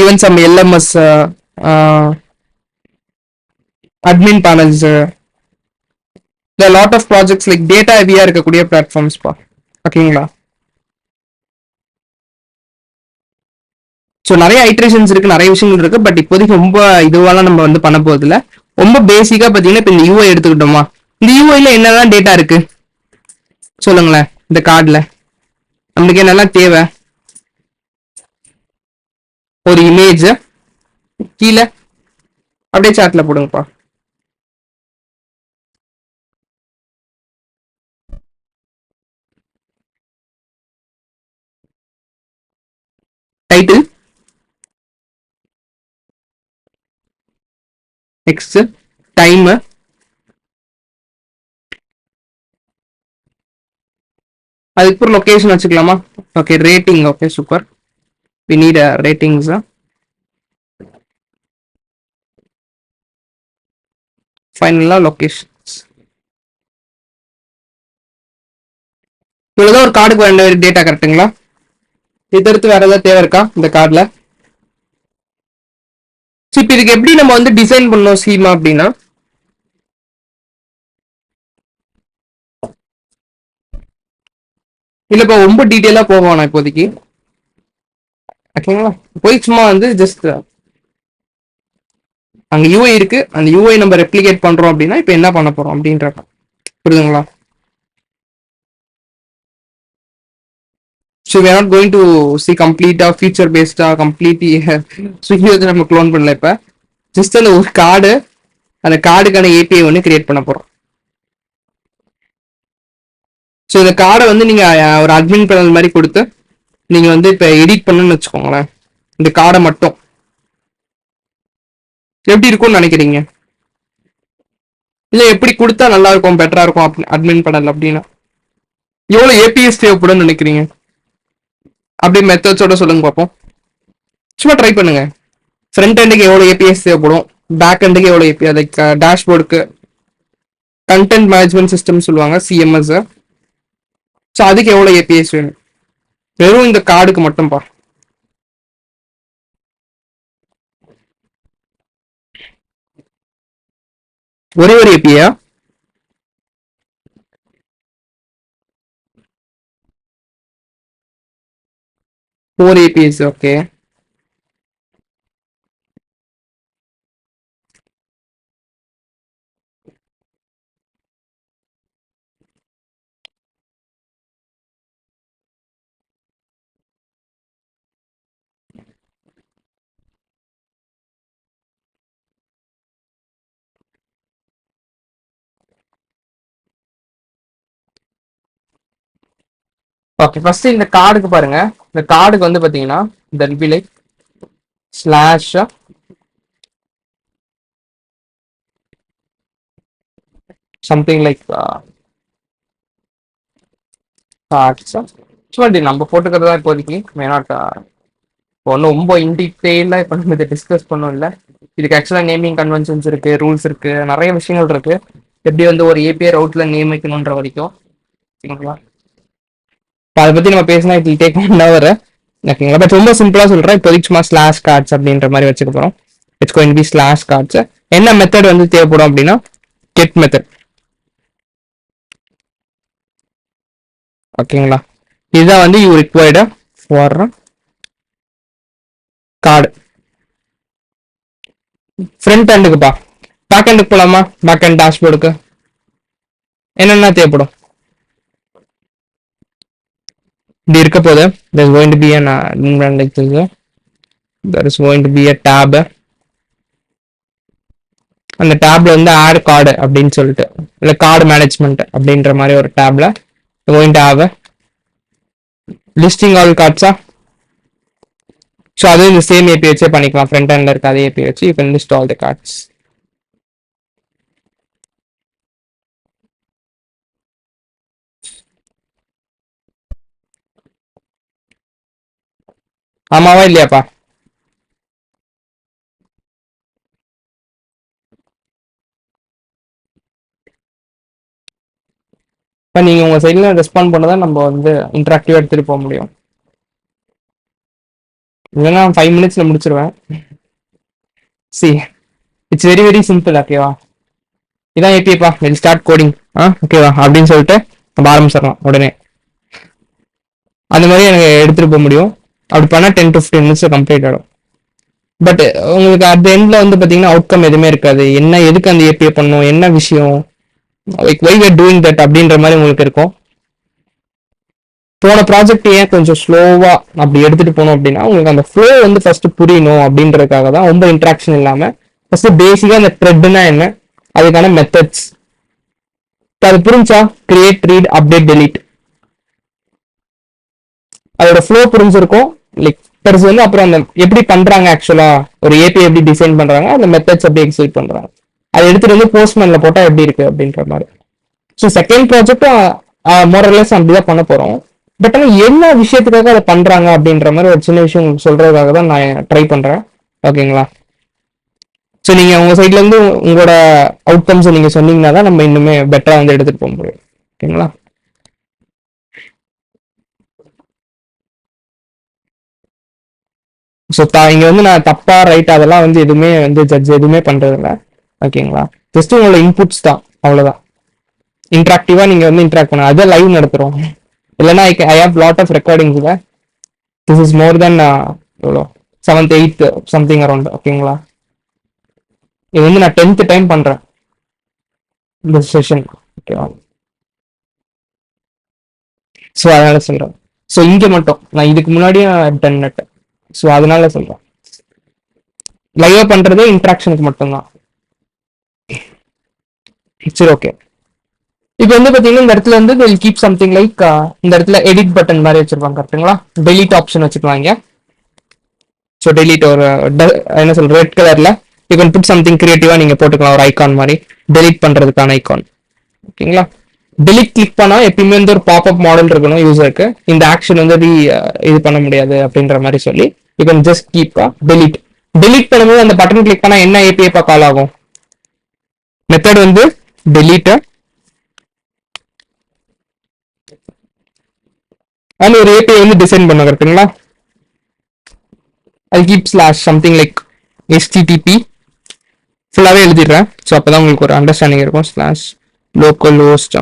Even some LMS, admin panels, there are lot of projects like data heavy-ஆ இருக்கக்கூடிய platforms பா. ஓகேங்களா? ஸோ நிறைய ஐட்ரேஷன்ஸ் இருக்கு, நிறைய விஷயங்கள் இருக்கு. பட் இப்போதைக்கு ரொம்ப இதுவாலாம் நம்ம வந்து பண்ண போறது இல்லை. ரொம்ப பேசிக்கா பார்த்தீங்கன்னா இப்போ இந்த யூஐ எடுத்துக்கிட்டோமா, இந்த யூஐல என்னெல்லாம் டேட்டா இருக்கு சொல்லுங்களேன். இந்த கார்டில் நம்மளுக்கு என்னெல்லாம் தேவை? ஒரு இமேஜ் கீழே அப்படியே சாட்ல போடுங்கப்பா. டைட்டில், நெக்ஸ்ட் டைம், அதுக்கப்புறம் லொகேஷன் வச்சுக்கலாமா? Okay, rating. Okay, super. We need ratings. ஃபைனலா லொகேஷன்ஸ். இவ்வளவுதான் ஒரு கார்டுக்கு வேண்ட டேட்டா. கரெக்டுங்களா? இதை எடுத்து வேற ஏதாவது தேவை இருக்கா இந்த கார்டுல? இப்போ இதுக்கு எப்படி நம்ம வந்து டிசைன் பண்ணோம் ஸ்கீமா அப்படின்னா, இல்லப்பா ரொம்ப டீட்டெயிலா போவோம் இப்போதைக்கு. ஓகேங்களா? போய் சும்மா வந்து ஜஸ்ட் அங்க யூஐ இருக்கு, அந்த யூஐ நம்ம ரெப்ளிகேட் பண்றோம் அப்படின்னா இப்போ என்ன பண்ண போறோம் அப்படின்றப்ப. புரியுதுங்களா? So we are not going to see complete feature based complete Swiggy வந்து நம்ம க்ளோன் பண்ணல. இப்போ ஜஸ்ட் அந்த ஒரு கார்டு, அந்த கார்டுக்கான ஏபிஐ ஒன்று கிரியேட் பண்ண போகிறோம். ஸோ இந்த கார்டை வந்து நீங்கள் ஒரு அட்மின் பேனல் மாதிரி கொடுத்து நீங்கள் வந்து இப்போ எடிட் பண்ணணும்னு வச்சுக்கோங்களேன். இந்த கார்டை மட்டும் எப்படி இருக்கும்னு நினைக்கிறீங்க? இல்லை எப்படி கொடுத்தா நல்லா இருக்கும், பெட்டரா இருக்கும் அட்மின் பேனல் அப்படின்னா எவ்வளோ ஏபிஎஸ் தேவைப்படும்னு நினைக்கிறீங்க? அப்படியே மெத்தட்ஸோட சொல்லுங்க பார்ப்போம். சும்மா ட்ரை பண்ணுங்க. ஃப்ரண்ட் எண்டுக்கு எவ்வளோ ஏபிஎஸ் தேவைப்படும், பேக் எண்டுக்கு எவ்வளோ ஏபிஎஸ், லைக் டேஷ்போர்டுக்கு கண்டென்ட் மேனேஜ்மெண்ட் சிஸ்டம் சொல்லுவாங்க, சிஎம்எஸ். ஸோ அதுக்கு எவ்வளோ ஏபிஎஸ் வேணும்? வெறும் இந்த கார்டுக்கு மட்டும்பா. ஒரே ஒரு ஏபிஐயா? 4 APIs, okay. ஓகே, ஃபர்ஸ்ட் இந்த கார்டுக்கு பாருங்க. இந்த கார்டுக்கு வந்து பாத்தீங்கன்னா then be like slash something like cards. சும்மா நம்ம போட்டுக்கிறதா இப்போதைக்கு மே நாட் ஒன்றும் ரொம்ப இன்டீட்டெயிலாக இப்போ நம்ம இதை டிஸ்கஸ் பண்ணோம் இல்லை. இதுக்கு ஆக்சுவலாக நேமிங் கன்வென்ஷன்ஸ் இருக்கு, ரூல்ஸ் இருக்கு, நிறைய விஷயங்கள் இருக்கு. எப்படி வந்து ஒரு ஏபிஐ ரவுட்ல நியமிக்கணுன்ற வரைக்கும் ஓகேங்களா. அதை பத்தி நம்ம பேசினா இட் டேக் 1 hour ஓகேங்களா. பட் ரொம்ப சிம்பிளா சொல்றேன். இப்போதைக்கு சும்மா ஸ்லாஷ் கார்ட்ஸ் அப்படின்ற மாதிரி வச்சுக்க போறோம். It's going to be slash cards. என்ன மெத்தட் வந்து தேவைப்படும் அப்படின்னா கெட் மெத்தட். ஓகேங்களா. இதுதான் வந்து you required for card. Front ஹேண்டுக்குப்பா. பேக் ஹேண்டுக்கு போலாமா? பேக் ஹேண்ட் டேஷ்போர்டுக்கு என்னென்ன தேவைப்படும்? இப்படி இருக்க போது there is going to be an like this. There is going to be a tab. அந்த டேப்ல வந்து ஆட் கார்டு அப்படின்னு சொல்லிட்டு இல்லை கார்டு மேனேஜ்மெண்ட் அப்படின்ற மாதிரி ஒரு டேப்ல going to have listing all கார்ட்ஸா. ஸோ அது இந்த சேம் ஏபி வச்சே பண்ணிக்கலாம். ஃப்ரண்ட் ஹேண்ட்ல இருக்க அதே ஏபி வச்சு you can list all the cards. ஆமாவா இல்லையாப்பா? இப்போ நீங்கள் உங்கள் சைடில் ரெஸ்பாண்ட் பண்ணதான் நம்ம வந்து இன்ட்ராக்டிவாக எடுத்துகிட்டு போக முடியும். இல்லைன்னா 5 minutesல முடிச்சிருவேன். See it's very very simple. ஓகேவா, இதான் ஏபிஐப்பா, வில் ஸ்டார்ட் கோடிங். ஓகேவா அப்படின்னு சொல்லிட்டு நம்ம ஆரம்பிச்சிடலாம் உடனே. அந்த மாதிரி எனக்கு எடுத்துகிட்டு போக முடியும். அப்படி பண்ணால் 10 to 15 minutes கம்ப்ளீட் ஆகிடும். பட் உங்களுக்கு அட் எண்ட்ல வந்து பார்த்தீங்கன்னா அவுட்கம் எதுவுமே இருக்காது. என்ன எதுக்கு அந்த ஏபிஐ பண்ணணும், என்ன விஷயம், like why we are doing that அப்படின்ற மாதிரி உங்களுக்கு இருக்கும். போன ப்ராஜெக்ட் ஏன் கொஞ்சம் ஸ்லோவா அப்படி எடுத்துட்டு போனோம் அப்படின்னா உங்களுக்கு அந்த ஃப்ளோ வந்து ஃபர்ஸ்ட் புரியணும் அப்படின்றதுக்காக தான். ரொம்ப இன்ட்ராக்ஷன் இல்லாம ஃபர்ஸ்ட் பேசிக்கா அந்த த்ரெட்னா என்ன, அதுக்கான மெத்தட்ஸ் அது புரிஞ்சா கிரியேட், ரீட், அப்டேட், டெலீட் அதோட ஃப்ளோ புரிஞ்சிருக்கும். லைக் பெருசு வந்து அப்புறம் அந்த எப்படி பண்றாங்க ஆக்சுவலா ஒரு ஏபிஐ எப்படி டிசைன் பண்றாங்க, அந்த மெத்தட்ஸ் எப்படி எக்ஸிக்யூட் பண்றாங்க, அதை எடுத்துட்டு வந்து போஸ்ட்மேன்ல போட்டா எப்படி இருக்கு அப்படின்ற மாதிரி. ஸோ செகண்ட் ப்ராஜெக்டும் மோரலஸ் அப்படிதான் பண்ண போறோம். பட் ஆனால் என்ன விஷயத்துக்காக அதை பண்றாங்க அப்படின்ற மாதிரி ஒரு சின்ன விஷயம் உங்களுக்கு சொல்றதுக்காக தான் நான் ட்ரை பண்றேன். ஓகேங்களா. ஸோ நீங்க உங்க சைட்ல இருந்து உங்களோட அவுட்கம்ஸ் நீங்க சொன்னீங்கன்னா தான் நம்ம இன்னுமே பெட்டரா வந்து எடுத்துட்டு போக முடியும். ஓகேங்களா. ஸோ இங்க வந்து நான் தப்பா ரைட் அதெல்லாம் வந்து எதுவுமே வந்து ஜட்ஜ் எதுவுமே பண்றது இல்லை. ஓகேங்களா. ஜஸ்ட் உங்களோட இன்புட்ஸ் தான், அவ்வளவுதான். இன்ட்ராக்டிவா நீங்க வந்து இன்ட்ராக்ட் பண்ண அதை லைவ் நடத்துறோம். இல்லைன்னா I have lot of recordings. This is more then எவ்வளோ 7th 8th சம்திங் அரௌண்ட். ஓகேங்களா. இது வந்து நான் 10th டைம் பண்றேன் இந்த செஷன். ஓகேவா. ஸோ அதனால சொல்றேன். ஸோ இங்க மட்டும் நான் இதுக்கு முன்னாடியும் டென்னட். ஸோ அதனால சொல்றேன் லைவா பண்றது இன்ட்ராக்ஷனுக்கு மட்டும்தான். சரி ஓகே. இப்போ வந்து பாத்தீங்கன்னா இந்த இடத்துல வந்து கீப் சம்திங் லைக் இந்த இடத்துல எடிட் பட்டன் மாதிரி வச்சிருப்பாங்க கரெக்டுங்களா? டெலிட் ஆப்ஷன் வச்சுக்குவாங்க. ஸோ டெலிட் ஒரு என்ன சொல்ற ரெட் கலர்ல யூ கேன் புட் சம்திங் கிரியேட்டிவா நீங்க போட்டுக்கலாம் ஒரு ஐகான் மாதிரி டெலிட் பண்றதுக்கான ஐகான். ஓகேங்களா? டெலிட் கிளிக் பண்ணா எப்பயுமே வந்து ஒரு பாப்அப் மாடல் இருக்கணும் யூசருக்கு. இந்த ஆக்ஷன் வந்து இது பண்ண முடியாது அப்படின்ற மாதிரி சொல்லி you can just keep delete. Delete பண்ணும்போது அந்த பட்டன் கிளிக் பண்ணா என்ன ஏபிஐ கால் ஆகும்? மெத்தட் வந்து டெலிட் அது ஒரு ஏபிஐ வந்து டிசைன் பண்ண கரெக்டுங்களா? அது keep slash something like HTTP ஃபுல்லாகவே எழுதிடுறேன். ஸோ அப்போதான் உங்களுக்கு ஒரு அண்டர்ஸ்டாண்டிங் இருக்கும். Slash local host.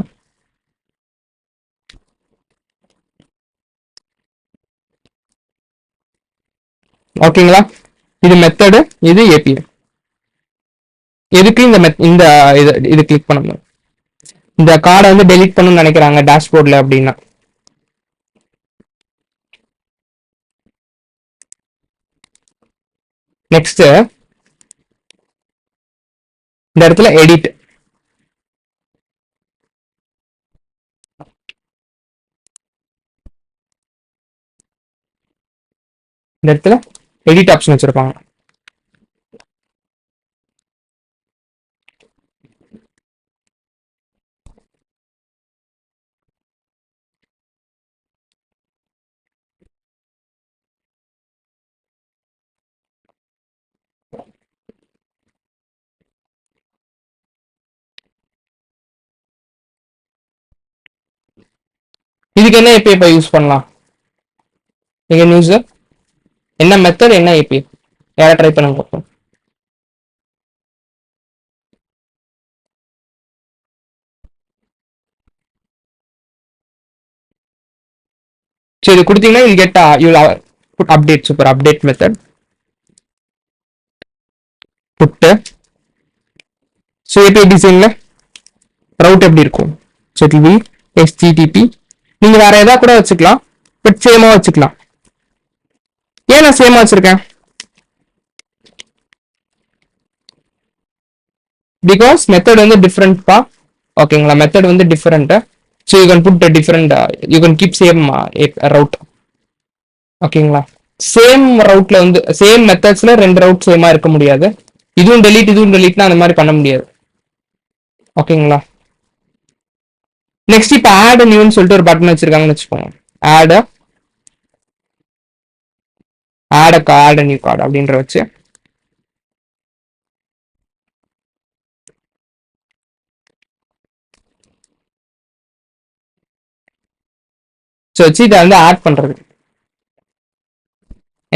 ஓகேங்களா? இது மெத்தடு, இது ஏபிஐ. எதுக்கு இந்த இது கிளிக் பண்ணணும்? இந்த கார்டை வந்து டெலிட் பண்ணணும்னு நினைக்கிறாங்க டேஷ்போர்ட்ல அப்படின்னா நெக்ஸ்ட் இந்த இடத்துல எடிட். இந்த இடத்துல எடிட் ஆப்ஷன் வச்சிருப்பாங்க. இதுக்கு என்ன ஏபிஐ இப்போ யூஸ் பண்ணலாம்? நீங்க நியூஸ் என்ன மெத்தட் என்ன ஏபிஐ யாரை ட்ரை பண்ண பார்ப்போம். சரி இது கொடுத்தீங்கன்னா you get put update. Super. Update method put. So API டிசைன்ல ரவுட் எப்படி இருக்கும்? So it will be HTTP. நீங்க வேற ஏதாவது கூட வச்சுக்கலாம், பட் சேமா வச்சுக்கலாம். ஏன் நான் சேமா வச்சிருக்கேன்? பிகாஸ் மெத்தட் வந்து டிஃப்ரெண்ட்பா. ஓகேங்களா? மெத்தட் வந்து different. So you can put different, you can keep same route. ஓகேங்களா? சேம் ரவுட்ல வந்து சேம் மெத்தட்ஸ்ல ரெண்டு ரவுட் சேமா இருக்க முடியாது. இதுவும் டெலிட்னா அந்த மாதிரி பண்ண முடியாது. ஓகேங்களா? நெக்ஸ்ட் இப்போ ஆட் நியூன்னு சொல்லிட்டு ஒரு பட்டன் வச்சிருக்காங்கன்னு வச்சுக்கோங்க. ஆட் நியூ கார்டு அப்படின்ற வச்சு ஸோ வச்சு இதை வந்து ஆட் பண்றது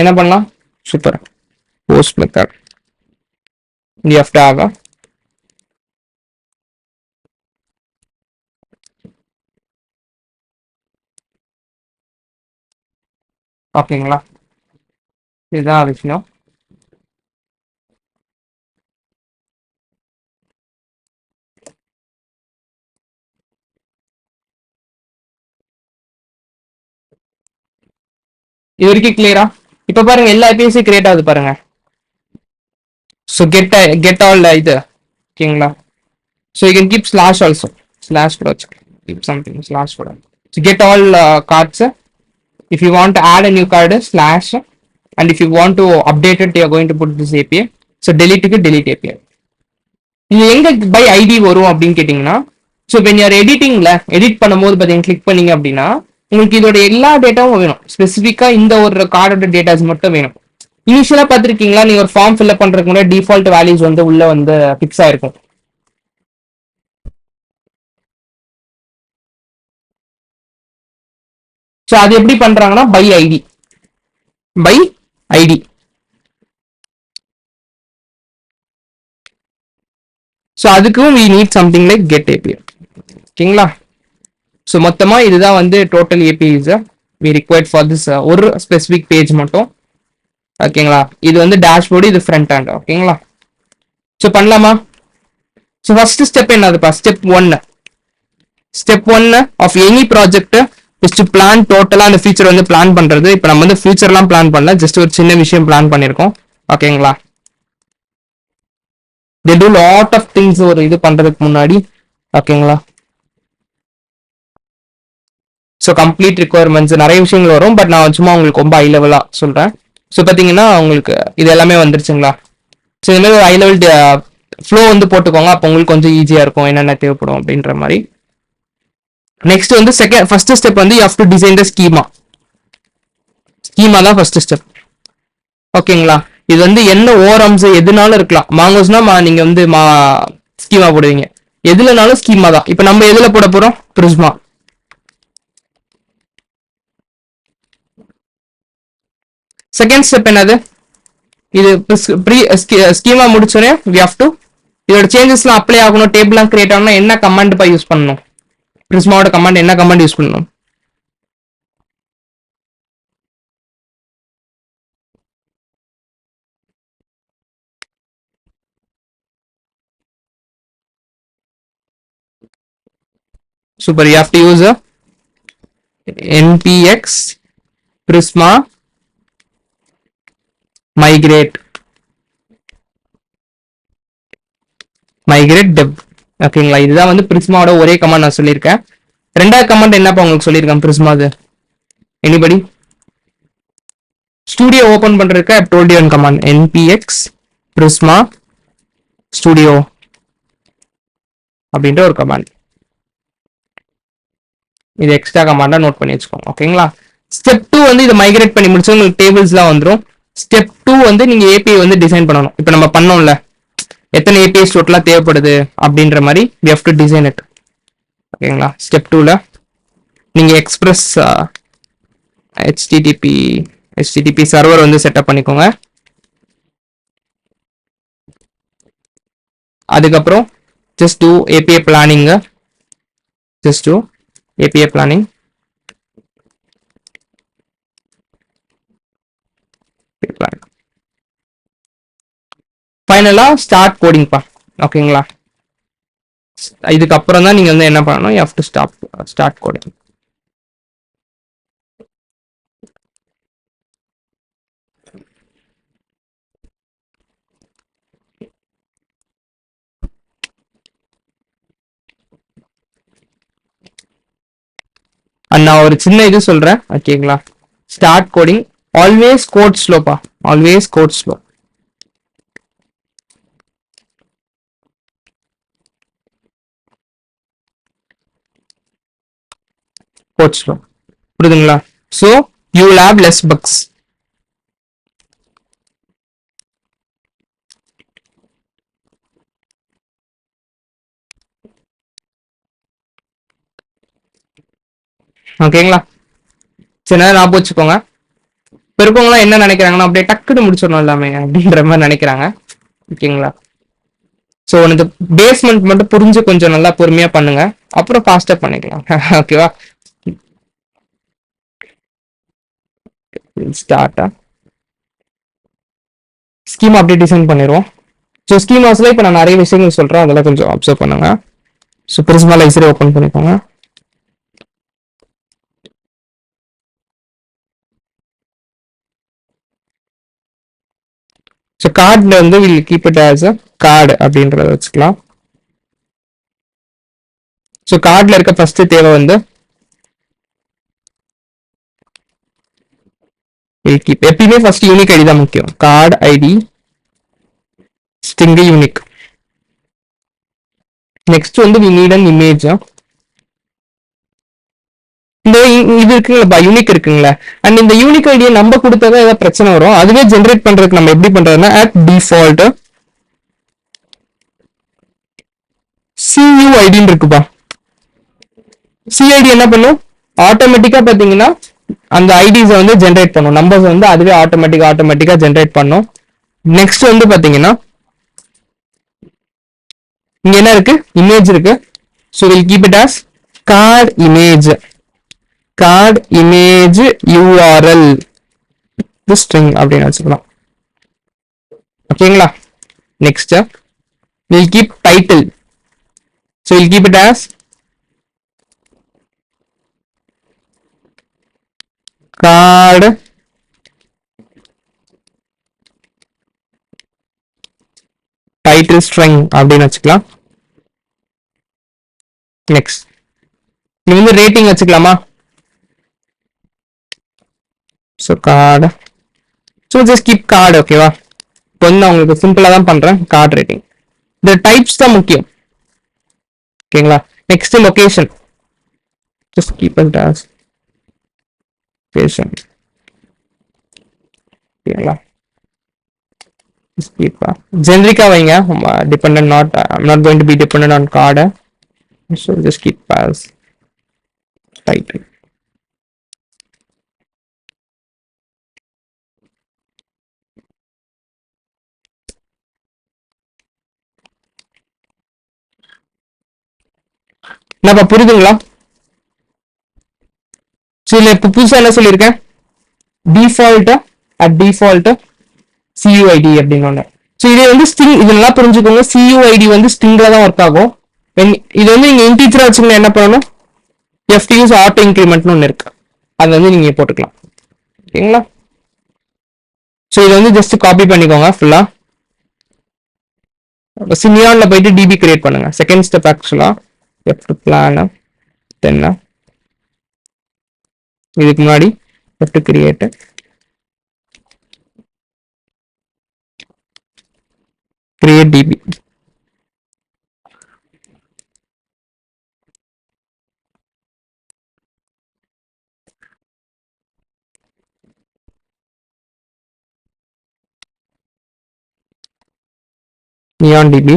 என்ன பண்ணலாம்? சூப்பர். போஸ்ட் மெத்தட் எஃப்ட் ஆக ஓகேங்களா? இதுதான் விஷயம். இது வரைக்கும் கிளியரா? இப்ப பாருங்க எல்லா ஏபிஐஸும் கிரியேட் ஆகுது பாருங்க. ஸோ கெட் ஆல் இது. ஓகேங்களா? So you can keep slash also. Slash கூட வச்சுக்கலாம். கீப் சம்திங் ஸ்லாஷ் கூட. So get all cards. If you want to add a new card, slash, and if you want to update it, you are going to put this API. So delete API. இது எங்க பை ஐடி வரும் அப்படின்னு கேட்டீங்கன்னா, ஸோ வென் யூஆர் எடிட்டிங்ல எடிட் பண்ணும்போது பார்த்தீங்கன்னா கிளிக் பண்ணீங்க அப்படின்னா உங்களுக்கு இதோட எல்லா டேட்டாவும் வேணும். ஸ்பெசிஃபிக்கா இந்த ஒரு கார்டோட டேட்டாஸ் மட்டும் வேணும். இனிஷியலா பார்த்துருக்கீங்களா? நீங்க ஒரு ஃபார்ம் ஃபில்அப் பண்றதுக்கு முன்னாடி டிஃபால்ட் வேல்யூஸ் வந்து உள்ள வந்து ஃபிக்ஸ் ஆயிருக்கும். ஸோ அது எப்படி பண்றாங்கன்னா பை ஐடி. ஸோ அதுக்கும் we need something like get API. ஓகேங்களா? ஸோ மொத்தமா இதுதான் வந்து total APIs we required for this ஒரு ஸ்பெசிபிக் பேஜ் மட்டும். ஓகேங்களா? இது வந்து டேஷ்போர்டு, இது ஃப்ரண்ட் ஹேண்ட். ஓகேங்களா? ஸோ பண்ணலாமா? ஸோ ஃபர்ஸ்ட் ஸ்டெப் என்னதுப்பா? Step one of any project just plan டோட்டலா அந்த ஃபியூச்சர் வந்து பிளான் பண்றது. இப்போ நம்ம வந்து ஃபியூச்சர்லாம் பிளான் பண்ணல, ஜஸ்ட் ஒரு சின்ன விஷயம் பிளான் பண்ணியிருக்கோம். ஓகேங்களா? they do lot of things ஒரு இது பண்றதுக்கு முன்னாடி. ஓகேங்களா? ஸோ கம்ப்ளீட் ரிக்குவயர்மெண்ட்ஸ் நிறைய விஷயங்கள் வரும். பட் நான் சும்மா உங்களுக்கு ரொம்ப ஹை லெவலா சொல்றேன். ஸோ பார்த்தீங்கன்னா உங்களுக்கு இது எல்லாமே வந்துருச்சுங்களா? ஸோ இந்த மாதிரி ஒரு ஹை லெவல் ஃப்ளோ வந்து போட்டுக்கோங்க. அப்போ உங்களுக்கு கொஞ்சம் ஈஸியா இருக்கும் என்னென்ன தேவைப்படும் அப்படின்ற மாதிரி. நெக்ஸ்ட் வந்து ஃபர்ஸ்ட் ஸ்டெப் வந்து you have to design the schema. Schema தான் ஃபர்ஸ்ட் ஸ்டெப். ஓகேங்களா? இது வந்து என்ன ஓரம்ஸ் எதுனாலும் இருக்கலாம். மாங்கோஸ்னா நீங்க வந்து ஸ்கீமா போடுவீங்க, எதுலனாலும் ஸ்கீமா தான். இப்போ நம்ம எதுல போட போறோம்? பிரிஸ்மா. செகண்ட் ஸ்டெப் என்னது? இது ஸ்கீமா முடிச்சோடனே we have to இதோட சேஞ்சஸ்லாம் அப்ளை ஆகணும், டேபிள்லாம் கிரியேட் ஆகணும். என்ன கமாண்ட் பா யூஸ் பண்ணணும்? பிரிஸ்மாவோட கமாண்ட் என்ன கமாண்ட் யூஸ் பண்ணணும்? Super. you have to use a npx prisma migrate dev. ஓகேங்களா? இதுதான் வந்து பிரிஸ்மாவோட ஒரே கமாண்ட் நான் சொல்லியிருக்கேன். ரெண்டாவது கமாண்ட் என்னப்பா உங்களுக்கு சொல்லியிருக்கேன் பிரிஸ்மாது? எனிபடி? ஸ்டுடியோ ஓபன் பண்றதுக்கு I told you one command npx prisma studio அப்படின்ற ஒரு கமாண்ட். இது எக்ஸ்ட்ரா கமாண்டா நோட் பண்ணி வச்சுக்கோங்க. ஓகேங்களா? ஸ்டெப் 2 வந்து இதை மைக்ரேட் பண்ணி முடிச்சு உங்களுக்கு டேபிள்ஸ்லாம் வந்துடும். ஸ்டெப் 2 வந்து நீங்க ஏபிஐ வந்து டிசைன் பண்ணணும். இப்போ நம்ம பண்ணோம்ல, எத்தனை ஏபிஐ டோட்டலாக தேவைப்படுது அப்படின்ற மாதிரி we have to design it. ஓகேங்களா? ஸ்டெப் 2ல நீங்க எக்ஸ்பிரஸ் http சர்வர் வந்து செட்டப் பண்ணிக்கோங்க. அதுக்கப்புறம் just do API planning. just do API planning. ஃபைனலா ஸ்டார்ட் கோடிங் பா. ஓகேங்களா? இதுக்கப்புறம் தான் நீங்க வந்து என்ன பண்ணணும்? you have to start coding. நான் ஒரு சின்ன இது சொல்றேன். ஓகேங்களா? ஸ்டார்ட் கோடிங் ஆல்வேஸ் கோட் ஸ்லோப்பா. Always code slow. Code slow. புரியுதுங்களா? So you will have less bugs. ஓகேங்களா? சரி, ஞாபகம் வச்சுக்கோங்க. இப்போ இருக்கவங்களாம் என்ன நினைக்கிறாங்கன்னா அப்படியே டக்குன்னு முடிச்சிடணும் எல்லாமே அப்படின்ற மாதிரி நினைக்கிறாங்க. ஓகேங்களா? ஸோ உனக்கு பேஸ்மெண்ட் மட்டும் புரிஞ்சு கொஞ்சம் நல்லா பொறுமையா பண்ணுங்க, அப்புறம் ஃபாஸ்டா பண்ணிக்கலாம். ஓகேவா? ஸ்டார்ட்டா ஸ்கீமா அப்படியே டிசைன் பண்ணிடுவோம். ஸோ ஸ்கீமாஸ்ல இப்போ நான் நிறைய விஷயங்கள் சொல்றேன், அதெல்லாம் கொஞ்சம் அப்சர்வ் பண்ணுங்க. ஸோ பிரிஸ்மா லைசரே ஓப்பன் பண்ணிக்கோங்க. ஸோ கார்டில் வந்து will keep it as a card அப்படின்றத வச்சுக்கலாம். ஸோ கார்டில் இருக்க ஃபர்ஸ்ட் தேவை வந்து வில் கீப். எப்பயுமே ஃபர்ஸ்ட் யூனிக் ஐடி தான் முக்கியம். Card ID string unique. Next வந்து வி நீட் அன் இமேஜ். இந்த இது இருக்குங்களா, யூனிக் இருக்குங்களா, அண்ட் இந்த யூனிக் ஐடியை நம்ம கொடுத்தா ஏதாவது பிரச்சனை வரும். அதுவே ஜென்ரேட் பண்றதுக்கு நம்ம எப்படி பண்றதுன்னா அட் டிஃபால்ட் CUID இருக்குப்பா. CID என்ன பண்ணும்? ஆட்டோமேட்டிக்கா பாத்தீங்கன்னா அந்த ஐடிஸ் வந்து ஜென்ரேட் பண்ணும். நம்பர்ஸ் வந்து அதுவே ஆட்டோமேட்டிக்கா ஜென்ரேட் பண்ணும். நெக்ஸ்ட் வந்து பாத்தீங்கன்னா இங்க என்ன இருக்கு? இமேஜ் இருக்கு. So will keep it as card image. Card image URL string அப்படின்னு வச்சுக்கலாம். ஓகேங்களா? Next will keep title. So will keep it as card title string அப்படின்னு வச்சுக்கலாம். நெக்ஸ்ட் இது வந்து ரேட்டிங் வச்சுக்கலாமா? So card, so just keep card. ஓகேவா? இப்போ வந்து நான் உங்களுக்கு சிம்பிளா தான் பண்றேன். கார்டு ரேட்டிங், இந்த டைப்ஸ் தான் முக்கியம். ஓகேங்களா? Next location, just keep it as location. ஓகேங்களா? ஜெனரிக்கா வைங்க, dependent not, I'm not going to be dependent on card. So just keep as title. என்னப்பா புரியுதுங்களா? சரி, இப்போ புதுசா என்ன சொல்லியிருக்கேன்? டிஃபால்ட் அட் டிஃபால்ட் CUID அப்படின்னு ஒன்று. ஸோ இதே வந்து ஸ்ட்ரிங், இது நல்லா புரிஞ்சுக்கோங்க. CUID வந்து ஸ்ட்ரிங்ல தான் ஒர்க் ஆகும். இது வந்து நீங்க இன்டீஜரா வச்சுக்கணும், என்ன பண்ணணும்? FTUs ஆட்டோ இன்க்ரிமெண்ட்னு ஒன்று இருக்கு, அது வந்து நீங்க போட்டுக்கலாம். ஓகேங்களா? ஸோ இதை வந்து ஜஸ்ட் காப்பி பண்ணிக்கோங்க ஃபுல்லா. சிமியான்ல போயிட்டு டிபி கிரியேட் பண்ணுங்க. செகண்ட் ஸ்டெப் ஆக்சுவலா பிளான் 10. இதுக்கு முன்னாடி create DB. Neon DB.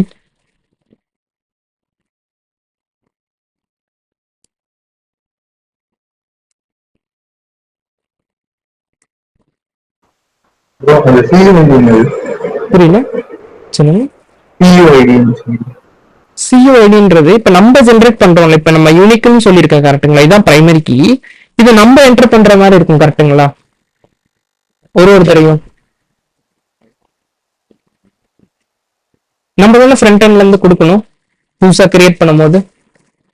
Bro அந்த சியூஐடி என்னது? புரியல, சொல்லுங்க. சியூஐடி சிஓஐடின்றது இப்ப நம்ம ஜென்ரேட் பண்றோம்ல, இப்ப நம்ம யூனிக்னு சொல்லியிருக்கேன் கரெக்ட்டுங்களா? இதான் பிரைமரி கீ. இது நம்ம என்டர் பண்ற மாதிரி இருக்கும் கரெக்ட்டுங்களா? ஒரு தடவையும் நம்ம தானே ஃப்ரண்ட் எண்ட்ல இருந்து கொடுக்கணும் புதுசா கிரியேட் பண்ணும்போது.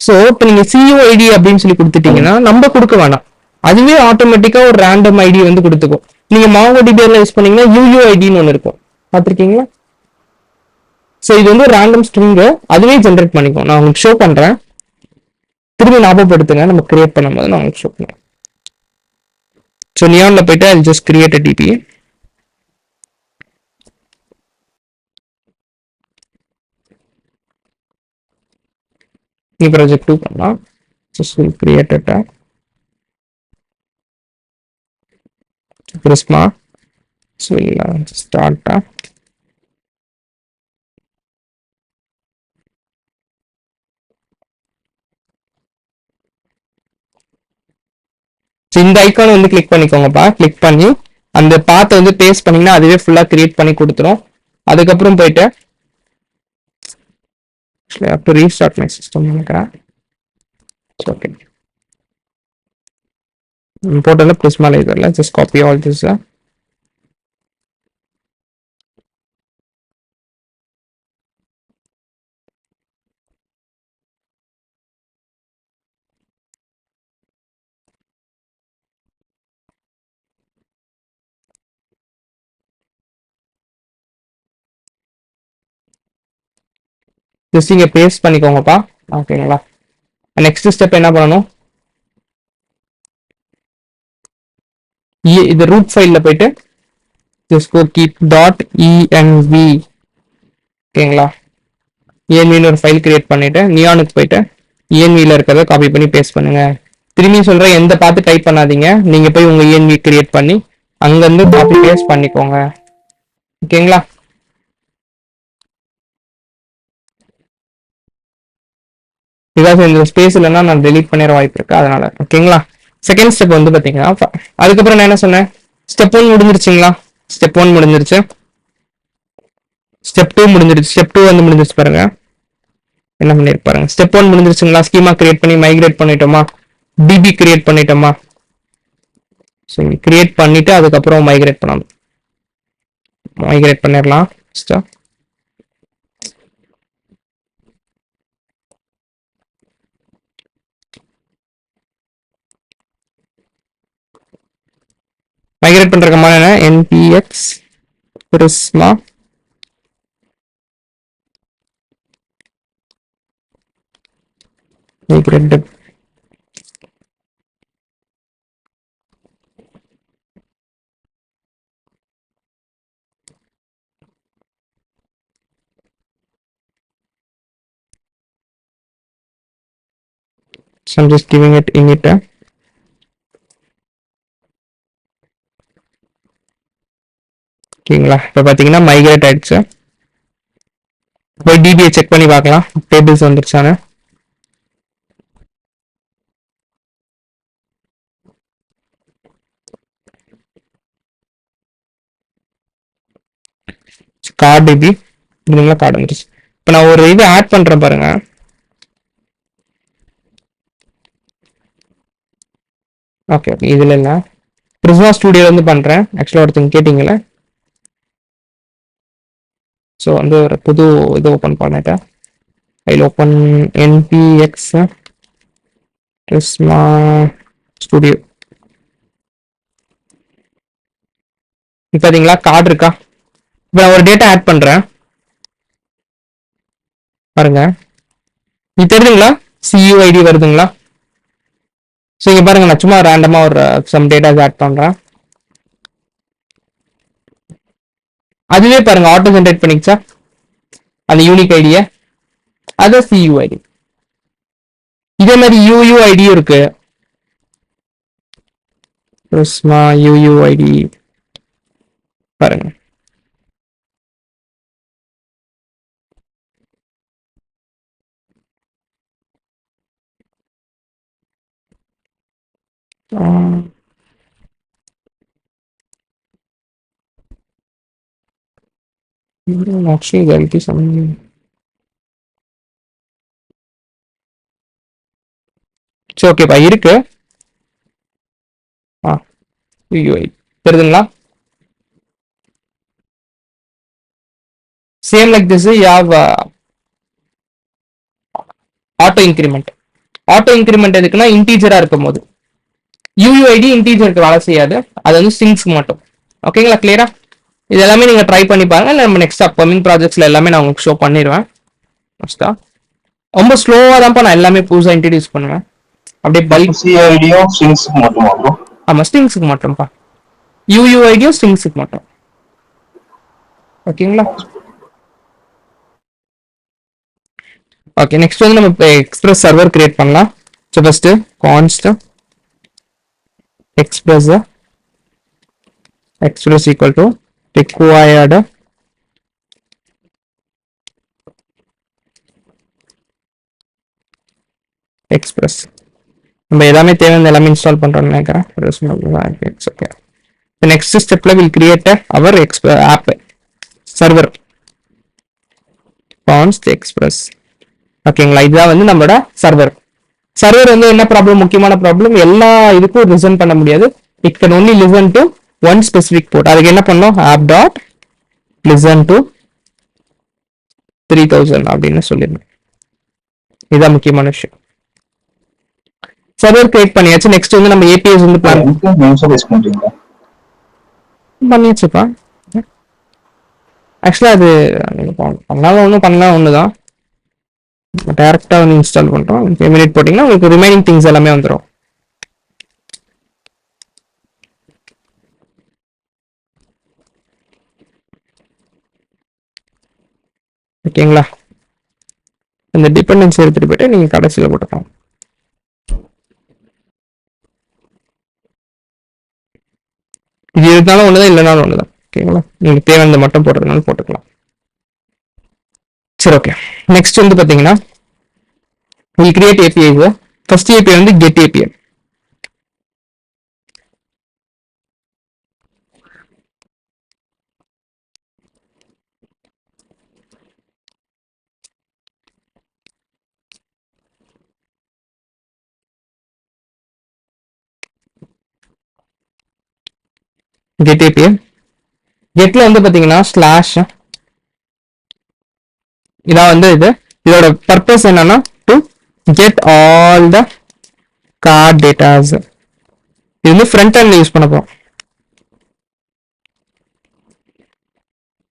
ஸோ இப்போ நீங்க சிஓஐடி அப்படின்னு சொல்லி கொடுத்துட்டீங்கன்னா நம்ம கொடுக்க வேணாம், அதுவே ஆட்டோமேட்டிக்கா ஒரு ரேண்டம் ஐடி வந்து கொடுத்துக்கும். நீங்க மாங்கோடிபில யூஸ் பண்ணீங்கன்னா UUIDன்னு ஒன்று இருக்கும், பார்த்துருக்கீங்களா? ஸோ இது வந்து ரேண்டம் ஸ்ட்ரிங், அதுவே ஜென்ரேட் பண்ணிக்கும். நான் உங்களுக்கு ஷோ பண்றேன், திரும்பி ஞாபகப்படுத்துங்க. நம்ம கிரியேட் பண்ணும்போது நான் உங்களுக்கு ஷோ பண்ணுறேன். ஸோ நியான்ல போயிட்டு I just create a DB. நீ ப்ராஜெக்ட் 2 பண்ணலாம். Just will create a tag Prisma. So we'll start இந்த ஐக்கான் வந்து கிளிக் பண்ணிக்கோங்கப்பா. கிளிக் பண்ணி அந்த பாத்தை வந்து பேஸ்ட் பண்ணீங்கன்னா அதுவே ஃபுல்லா கிரியேட் பண்ணி கொடுத்துரும். அதுக்கப்புறம் போயிட்டு ரீஸ்டார்ட் மை சிஸ்டம் நினைக்கிறேன். ஓகே, போட்டதில் பிரிஸ்மால இதில் just copy all this. Just இங்கே பேஸ்ட் பண்ணிக்கோங்கப்பா. ஓகேங்களா? நெக்ஸ்ட் ஸ்டெப் என்ன பண்ணணும்? இது ரூட் ஃபைல்ல போயிட்டு just go keep dot env. ஓகேங்களா? envன்னு ஒரு ஃபைல் கிரியேட் பண்ணிட்டு நியானுக்கு போயிட்டு envல இருக்கிறத காப்பி பண்ணி பேஸ்ட் பண்ணுங்க. திரும்பி சொல்றேன், எந்த பார்த்து டைப் பண்ணாதீங்க, நீங்க போய் உங்க env கிரியேட் பண்ணி அங்கிருந்து காப்பி பேஸ்ட் பண்ணிக்கோங்க. ஓகேங்களா? பிகாஸ் இந்த ஸ்பேஸ் இல்லைன்னா நான் டெலீட் பண்ணிட வாய்ப்பு இருக்கு, அதனால. ஓகேங்களா? செகண்ட் ஸ்டெப் வந்து பாத்தீங்கன்னா, அதுக்கப்புறம் நான் என்ன சொன்னேன்? ஸ்டெப் 1 முடிஞ்சிருச்சுங்களா? ஸ்டெப் 1 முடிஞ்சிருச்சு. ஸ்டெப் 2 முடிஞ்சிருச்சு. ஸ்டெப் 2 வந்து முடிஞ்சிருச்சு பாருங்க. என்ன பண்ணிருப்பாருங்க? ஸ்டெப் 1 முடிஞ்சிருச்சுங்களா? ஸ்கீமா கிரியேட் பண்ணி மைக்ரேட் பண்ணிட்டோமா? டிபி கிரியேட் பண்ணிட்டோமா? ஸோ கிரியேட் பண்ணிட்டு அதுக்கப்புறம் மைக்ரேட் பண்ணணும். மைக்ரேட் பண்ணிடலாம். மைக்ரேட் பண்ற கமாண்ட் என்ன npx prisma migrate. So I'm just giving it init. ஓகேங்களா, இப்போ பார்த்தீங்கன்னா மைக்ரேட் ஆயிடுச்சு. போய் டிபியை செக் பண்ணி பார்க்கலாம் டேபிள்ஸ் வந்துருச்சானு. கார்டு டிபி இதுங்களா கார்டு வந்துருச்சு. இப்போ நான் ஒரு இது ஆட் பண்றேன் பாருங்க. ஓகே ஓகே இதுல இல்லை, பிரிஸ்மா ஸ்டுடியோல இருந்து பண்றேன். ஆக்சுவலாக ஒருத்தங்க கேட்டீங்களே, ஸோ வந்து ஒரு புது இது ஓப்பன் பண்ணிட்டேன். File open npx Prisma studio. பார்த்தீங்களா கார்டு இருக்கா. இப்போ நான் ஒரு டேட்டா ஆட் பண்றேன் பாருங்க. இது தெரியுதுங்களா, CUID வருதுங்களா. ஸோ இங்க பாருங்க, நான் சும்மா ரேண்டமா ஒரு சம் டேட்டாஸ் ஆட் பண்றேன். அதுவே பாருங்க ஆட்டோ ஜென்ரேட் பண்ணிச்சா அந்த யூனிக் ஐடியை. அது CUID. இதே மாதிரி UUID இருக்கு. பிரிஸ்மா UUID பாருங்க. Actually, there will be some. சரி ஓகேப்பா இருக்கு. UUID தெரியுதுங்களா. Same like this you have auto increment. Auto increment எதுக்குன்னா இன்டீஜரா இருக்கும் போது. UUID இன்டீஜருக்கு வேலை செய்யாது, அது வந்து ஸ்ட்ரிங்ஸ்க்கு மட்டும். ஓகேங்களா, கிளியரா. இது எல்லாமே நீங்க ட்ரை பண்ணி பாருங்க. இல்லை நம்ம நெக்ஸ்ட் அப்கமிங் ப்ராஜெக்ட்ஸ்ல எல்லாமே நான் உங்களுக்கு ஷோ பண்ணிடுவேன். ஃபர்ஸ்டா ரொம்ப ஸ்லோவா தான்ப்பா நான் எல்லாமே புதுசாக இன்ட்ரடியூஸ் பண்ணுவேன். அப்படியே பல்க் CID-யும் ஸ்ட்ரிங்ஸ்க்கு மட்டுமா ப்ரோ? ஆமா ஸ்ட்ரிங்ஸ்க்கு மட்டும்ப்பா. UUID-யும் ஸ்ட்ரிங்ஸ்க்கு மட்டும். ஓகேங்களா. ஓகே நெக்ஸ்ட் வந்து நம்ம இப்போ எக்ஸ்பிரஸ் சர்வர் கிரியேட் பண்ணலாம். So first const express equal to required express. நம்ம எல்லாமே தேவையான எல்லாமே இன்ஸ்டால் பண்றோம்னு நினைக்கிறேன். ஓகே நெக்ஸ்ட் ஸ்டெப்ல will create our app server const express. ஓகேங்களா, இதுதான் வந்து நம்மளோட சர்வர். சர்வர் வந்து என்ன ப்ராப்ளம், முக்கியமான ப்ராப்ளம், எல்லா இதுக்கும் லிசன் பண்ண முடியாது. It can only listen to one specific port. அதுக்கு என்ன பண்ணோம், ஆப் டாட் லிசன் டு 3000 அப்படின்னு சொல்லிருந்தேன். இதுதான் முக்கியமான விஷயம். சர்வர் கிரியேட் பண்ணியாச்சு. நெக்ஸ்ட் வந்து நம்ம ஏபிஎஸ் வந்து பிளான் பண்ணியாச்சுப்பா. ஆக்சுவலா அது பண்ணாலும் ஒன்றும் பண்ணலாம் ஒண்ணுதான். டைரக்டா வந்து இன்ஸ்டால் பண்றோம். மினிட் போட்டீங்கன்னா உங்களுக்கு ரிமைனிங் திங்ஸ் எல்லாமே வந்துடும். ஓகேங்களா, இந்த டிபெண்டன்சி எடுத்துட்டு போயிட்டு நீங்க கடைசியில் போட்டுக்கலாம். இது இருந்தாலும் ஒண்ணுதான், இல்லைனாலும் ஒண்ணுதான். ஓகேங்களா, நீங்க தேவையானது மட்டும் போடுறதுனால போட்டுக்கலாம். சரி ஓகே, நெக்ஸ்ட் வந்து பாத்தீங்கன்னா will create API. First API வந்து கெட் ஏபிஐ. கெட் ஏபிஐ கெட்ல வந்து பாத்தீங்கன்னா ஸ்லாஷ் இதான் வந்து இதோட பர்பஸ் என்னன்னா to get all the card datas. இது வந்து ஃப்ரண்ட் எண்ட்ல யூஸ் பண்ண போறோம்.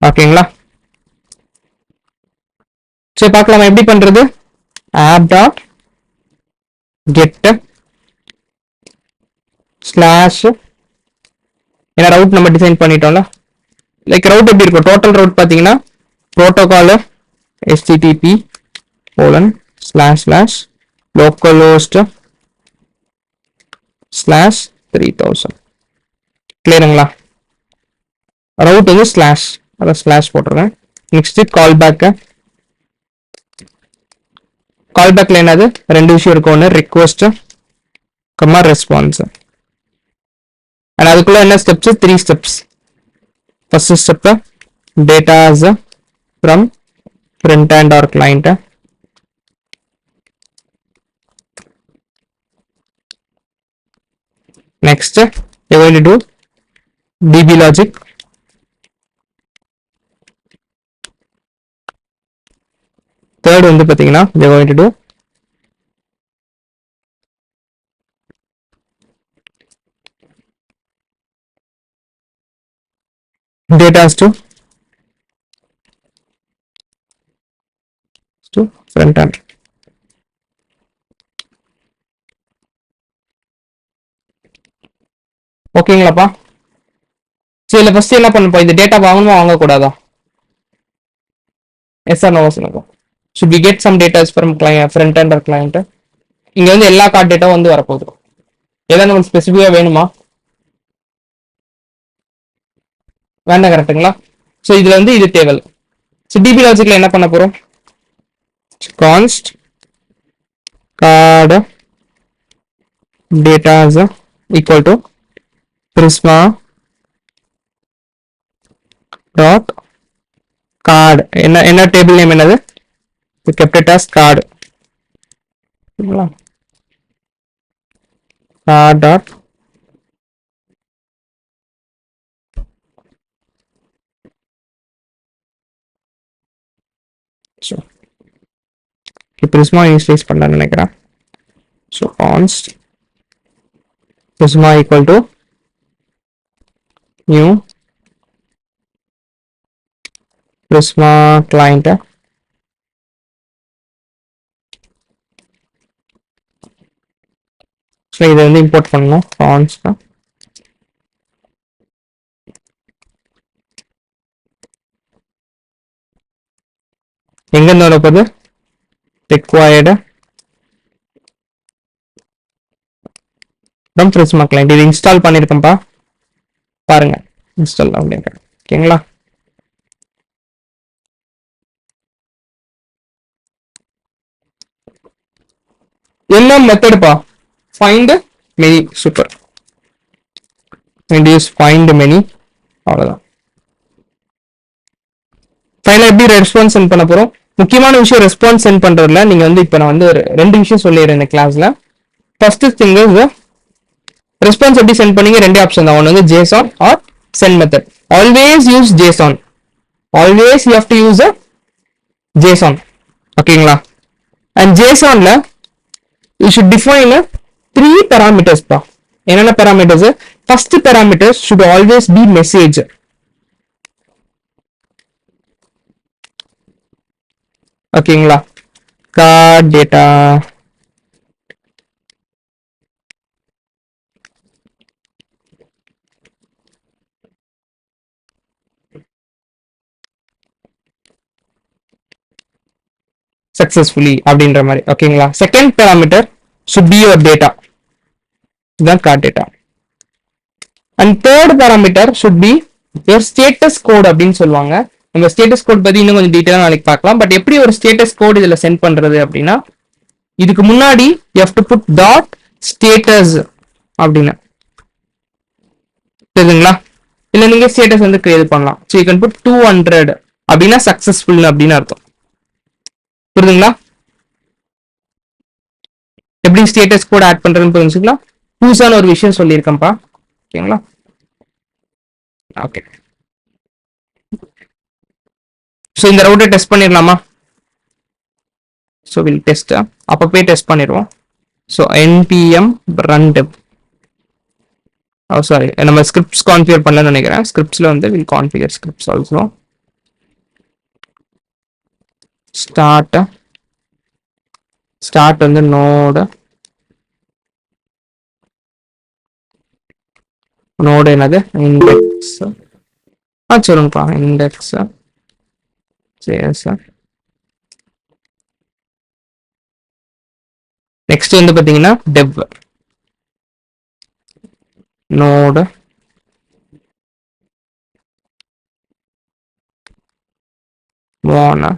ஓகேங்களா? சரி பார்க்கலாமா எப்படி பண்றது. app டாட் கெட் ஸ்லாஷ் ஏன்னா ரவுட் நம்ம டிசைன் பண்ணிட்டோம்ல. லைக் ரவுட் எப்படி இருக்கும், டோட்டல் ரவுட் பார்த்தீங்கன்னா ப்ரோட்டோகால் http // localhost /3000 கிளியருங்களா. ரவுட் வந்து ஸ்லாஷ், அதான் ஸ்லாஷ் போட்டுருக்கேன். Next call back. கால் பேக்ல என்னது ரெண்டு விஷயம் இருக்கும், ஒன்று ரிக்வெஸ்ட் கம்மா ரெஸ்பான்ஸ். அண்ட் அதுக்குள்ள என்ன steps, 3 steps. First step datas from front end or client. Next you're going to do db logic. Third வந்து பாத்தீங்கன்னா we're going to do datas to front end. ஓகேங்களாப்பா. சரி இல்லை ஃபர்ஸ்ட் என்ன பண்ணப்போ இந்த டேட்டா வாங்கணுமா வாங்கக்கூடாதா? எஸ் ஆர் நோ சொல்லுங்க. should we get some data from client front end or client? இங்க வந்து எல்லா கார்டு டேட்டாவும் வந்து வரப்போகுது. ஏதாவது நமக்கு ஸ்பெசிஃபிக்காக வேணுமா? வேண்டாம் கரெக்டுங்களா. ஸோ இதுல வந்து இது தேவை. ஸோ டிபி லாஜிக்ல என்ன பண்ண போறோம், const card datas equal to prisma dot card. என்ன டேபிள் நேம் என்னது, kept it as card. card dot so prisma initialize பண்ணலாம்னு நினைக்கிறேன். so const prisma equal to new prisma client. So இதை வந்து இம்போர்ட் பண்ணணும். const எங்க இருந்து வரப்போகுது, required from prisma client. இது இன்ஸ்டால் பண்ணிருக்கேன்ப்பா பாருங்க, இன்ஸ்டால் அப்படிங்க. ஓகேங்களா. என்ன மெத்தடுப்பா, find many. Super, use find many. அவ்வளவுதான். ஃபைனலா எப்படி ரெஸ்பான்ஸ் சென்ட் பண்ண போறோம். முக்கியமான விஷயம் ரெஸ்பான்ஸ் சென்ட் பண்றதுல நீங்க வந்து இப்ப நான் வந்து ரெண்டு விஷயம் சொல்லிடுறேன் இந்த கிளாஸ்ல. ஃபர்ஸ்ட் திங் இஸ் ரெஸ்பான்ஸ் எப்படி சென்ட் பண்ணீங்க, ரெண்டே ஆப்ஷன் தான். ஒன்று வந்து JSON or send method. Always use JSON. Always you have to use a JSON. ஓகேங்களா. அண்ட் JSONல you should define 3 parameters பா. என்னென்ன parameters? first parameter should always be message. ஓகேங்களா. card data successfully அப்படின்ற மாதிரி. ஓகேங்களா. Second parameter should be your data. இதுதான் card data. and third parameter should be your status code அப்படின்னு சொல்லுவாங்க. நம்ம ஸ்டேட்டஸ் கோட் பத்தி இன்னும் கொஞ்சம் டீடைலா நாளைக்கு பார்க்கலாம். பட் எப்படி ஒரு ஸ்டேட்டஸ் கோட் இதுல சென்ட் பண்றது அப்படின்னா, இதுக்கு முன்னாடி you have to put dot status அப்படின்னு தெரியுதுங்களா. இல்ல நீங்க ஸ்டேட்டஸ் வந்து கிரியேட் பண்ணலாம். so you can put 200 அப்படின்னா சக்சஸ்ஃபுல் அப்படின்னு அர்த்தம். புரியுதுங்களா. எப்படி ஸ்டேட்டஸ் கோட் ஆட் பண்றதுன்னு புரிஞ்சுங்களா. புதுசான ஒரு விஷயம் சொல்லியிருக்கேன்ப்பா. ஓகேங்களா. ஓகே, ஸோ இந்த ரவுட்டை டெஸ்ட் பண்ணிடலாமா. ஸோ வில் டெஸ்ட், அப்பப்பே டெஸ்ட் பண்ணிடுவோம். So npm run dev. Sorry, நம்ம ஸ்கிரிப்ட்ஸ் கான்ஃபிகர் பண்ணலன்னு நினைக்கிறேன். ஸ்கிரிப்ட்ஸ்ல வந்து will configure scripts also. Start வந்து நோடு என்னது இண்டெக்ஸ் சொல்லுங்கப்பா இண்டெக்ஸ் சரி சார். நெக்ஸ்ட் வந்து பாத்தீங்கன்னா டெவ் நோடு வான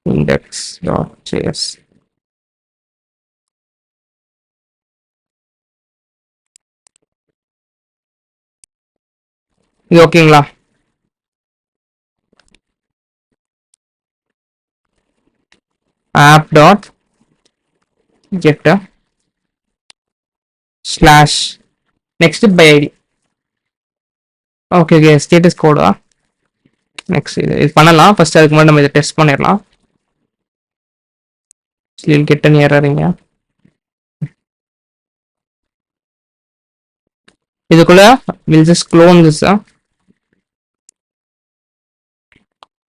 index.js. இது ஓகேங்களா? app dot get slash next by id. Okay status Kota next இது பண்ணலாம். ஃபர்ஸ்ட் அதுக்கு முன்னாடி நம்ம இதை டெஸ்ட் பண்ணிடலாம். get an error இங்க இதுக்குள்ள we'll just clone this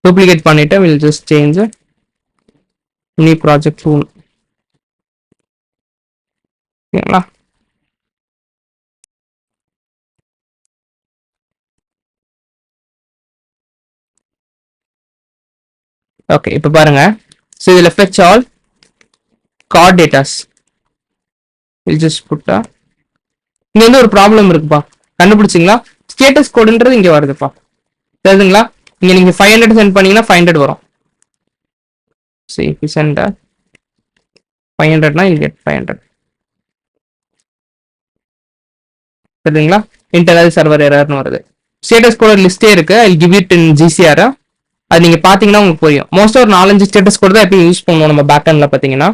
duplicate பண்ணிட்டு we'll just change new project tool. ஓகேங்களா? ஓகே இப்போ பாருங்க. ஸோ இதில் fetch all card datas. we'll just put இங்க வந்து ஒரு ப்ராப்ளம் இருக்குப்பா, கண்டுபிடிச்சிங்களா? ஸ்டேட்டஸ் கோடுன்றது இங்க வருதுப்பா, தெரியுதுங்களா? இங்க நீங்க 500 சென்ட் பண்ணீங்கன்னா 500 வரும். see if you send 500 னா you get 500. தெரியுதுங்களா? இன்டர்னல் சர்வர் எரர்னு வருது. ஸ்டேட்டஸ் கோட் லிஸ்டே இருக்கு. I'll give it in GCR. அது நீங்க பாத்தீங்கன்னா உங்களுக்கு புரியும். மோஸ்ட் ஒரு 4-5 ஸ்டேட்டஸ் கோட் தான் எப்பயும் யூஸ் பண்ணுவோம் நம்ம பேக் எண்ட்ல பாத்தீங்கன்னா.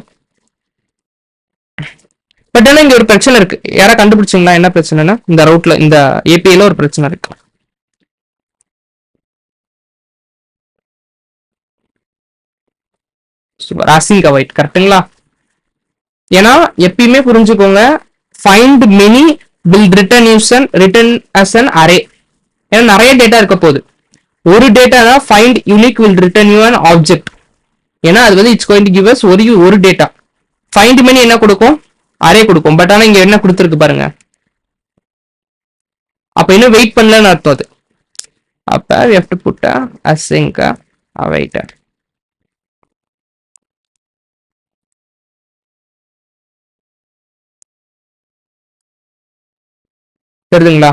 பட் ஆனா இங்க ஒரு பிரச்சனை இருக்கு. யாரா கண்டுபிடிச்சிங்களா என்ன பிரச்சனைனா? இந்த ரவுட்ல இந்த ஏபிஐல ஒரு பிரச்சனை இருக்கு. ராசிங் அவாய்ட் கரெக்ட்டுங்களா? ஏன்னா எப்பயுமே புரிஞ்சுக்கோங்க, find many will return as an array. ஏன்னா நிறைய டேட்டா இருக்க போகுது. ஒரு டேட்டா தான் find unique will return you an object. ஏன்னா அது வந்து it's going to give us ஒரு டேட்டா. ஃபைண்ட் மெனி என்ன கொடுக்கும்? அரே கொடுக்கும். பட் ஆனா இங்க என்ன கொடுத்துருக்கு பாருங்க. அப்ப இன்னும் வெயிட் பண்ணலன்னு அர்த்தம் அது. அப்ப we have to put async await. தெரியுதுங்களா?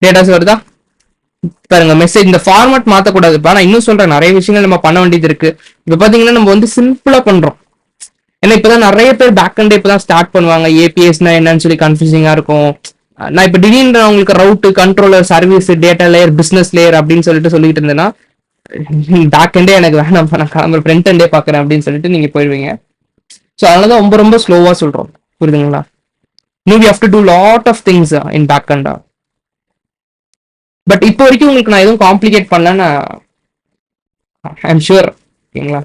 டேட்டாஸ் வருதா பாருங்க. மெசேஜ் இந்த ஃபார்மட் மாத்தக்கூடாதுப்பா. நான் இன்னும் சொல்றேன், நிறைய விஷயங்கள் நம்ம பண்ண வேண்டியது இருக்கு. இப்ப பாத்தீங்கன்னா நம்ம வந்து சிம்பிளா பண்றோம். ஏன்னா இப்பதான் நிறைய பேர் பேக் அண்ட் இப்பதான் ஸ்டார்ட் பண்ணுவாங்க. ஏபிஎஸ்னா என்னன்னு சொல்லி கன்ஃபியூசிங்கா இருக்கும். நான் இப்ப திடீர்னு உங்களுக்கு route, controller, service, data layer, business layer அப்படின்னு சொல்லிட்டு இருந்தேன்னா பேக் அண்டே எனக்கு வேணாம், நான் கிளம்புற ஃப்ரண்ட் அண்டே பாக்குறேன் அப்படின்னு சொல்லிட்டு நீங்க போயிடுவீங்க. ஸோ அதனாலதான் ரொம்ப ரொம்ப ஸ்லோவா சொல்றோம். புரியுதுங்களா? you have to do lot of things in back end. But இப்போ வரைக்கும் உங்களுக்கு நான் எதுவும் காம்ப்ளிகேட் பண்ணலன்னு ஐம் ஷூர். ஓகேங்களா?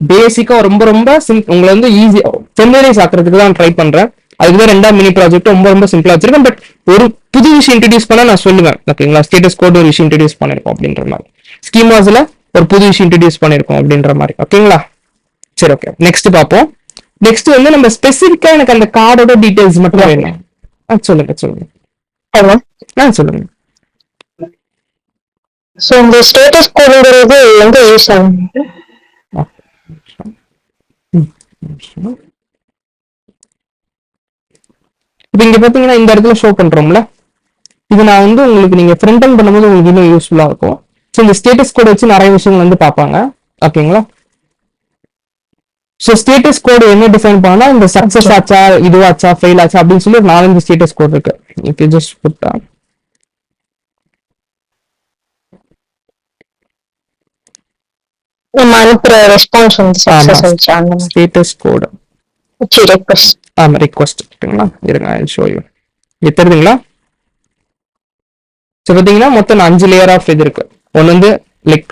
பேசிக்கா ரொம்ப ரொம்ப உங்களை வந்து ஈஸியா ஃபெமிலியரைஸ் ஆக்குறதுக்கு தான் ட்ரை பண்றேன். அதுக்கு ரெண்டாவது மினி ப்ராஜெக்ட் ரொம்ப ரொம்ப சிம்பிளா வச்சிருக்கேன். பட் ஒரு புது விஷயம் இன்ட்ரடியூஸ் பண்ணா நான் சொல்லுவேன். ஓகேங்களா? ஸ்டேட்டஸ் கோட் ஒரு விஷயம் இன்ட்ரடியூஸ் பண்ணிருக்கோம் அப்படின்ற மாதிரி, ஸ்கீமாஸ்ல ஒரு புது விஷயம் இன்ட்ரடியூஸ் பண்ணிருக்கோம் அப்படின்ற மாதிரி. ஓகேங்களா? சரி, ஓகே. நெக்ஸ்ட் பார்ப்போம். நெக்ஸ்ட் வந்து நம்ம ஸ்பெசிஃபிக்கா எனக்கு அந்த கார்டோட டீடைல்ஸ் மட்டும் வேணும். சொல்லுங்க. ஹலோ, சொல்லுங்க. சோ இந்த ஸ்டேட்டஸ் கோடுங்கிறது எங்க யூஸ் ஆகும்? இப்போ இங்க பாத்தீங்கன்னா இந்த இடத்துல ஷோ பண்றோம்ல, இது நான் வந்து உங்களுக்கு நீங்க ஃப்ரண்ட் எண்ட் பண்ணும்போது உங்களுக்கு இன்னும் யூஸ்ஃபுல்லா இருக்கும். ஸோ இந்த ஸ்டேட்டஸ் கோட் வச்சு நிறைய விஷயங்கள் வந்து பார்ப்பாங்க. ஓகேங்களா? ஸோ ஸ்டேட்டஸ் கோடு என்ன டிஃபைன் பண்ணா, இந்த சக்சஸ் ஆச்சா, இதுவாச்சா, ஃபெயில் ஆச்சா அப்படின்னு சொல்லி ஒரு 4-5 ஸ்டேட்டஸ் கோட் இருக்கு. ஓகே, ஜஸ்ட் புட்டா நம்ம அனுப்புற ரெஸ்பான்ஸ் வந்து சக்சஸ் ஆயிடுச்சு அந்த மாதிரி ஸ்டேட்டஸ் கோட் ரெக்வெஸ்ட். ஆமா, ரிக்வெஸ்ட். ஓகேங்களா? இருங்க, ஐ ஷோ யூ. இது தெரியுதுங்களா? ஸோ பார்த்தீங்கன்னா மொத்தம் 5 லேயர் ஆஃப் இது இருக்கு. ஒன்று வந்து லைக்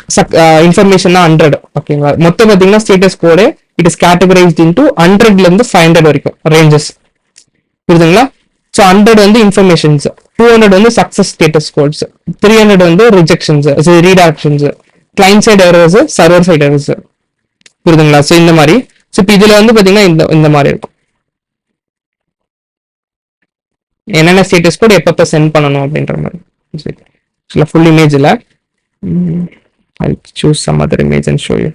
இன்ஃபர்மேஷன் 100. ஓகேங்களா? மொத்தம் பார்த்தீங்கன்னா status code it is categorised into 100ல இருந்து 500 வரைக்கும் ரேஞ்சஸ். புரியுதுங்களா? ஸோ 100 வந்து இன்ஃபர்மேஷன்ஸ், 200 வந்து சக்சஸ் ஸ்டேட்டஸ் கோட்ஸ், 300 வந்து rejections, redactions, client side errors, server side errors. புரியுதுங்களா? ஸோ இந்த மாதிரி. ஸோ இப்போ இதுல வந்து பாத்தீங்கன்னா இந்த மாதிரி இருக்கும். என்னென்ன ஸ்டேட்டஸ் கோட் எப்பப்ப சென்ட் பண்ணணும் அப்படின்ற மாதிரி. ஃபுல் இமேஜ் இல்ல. I'll choose some other image and show you.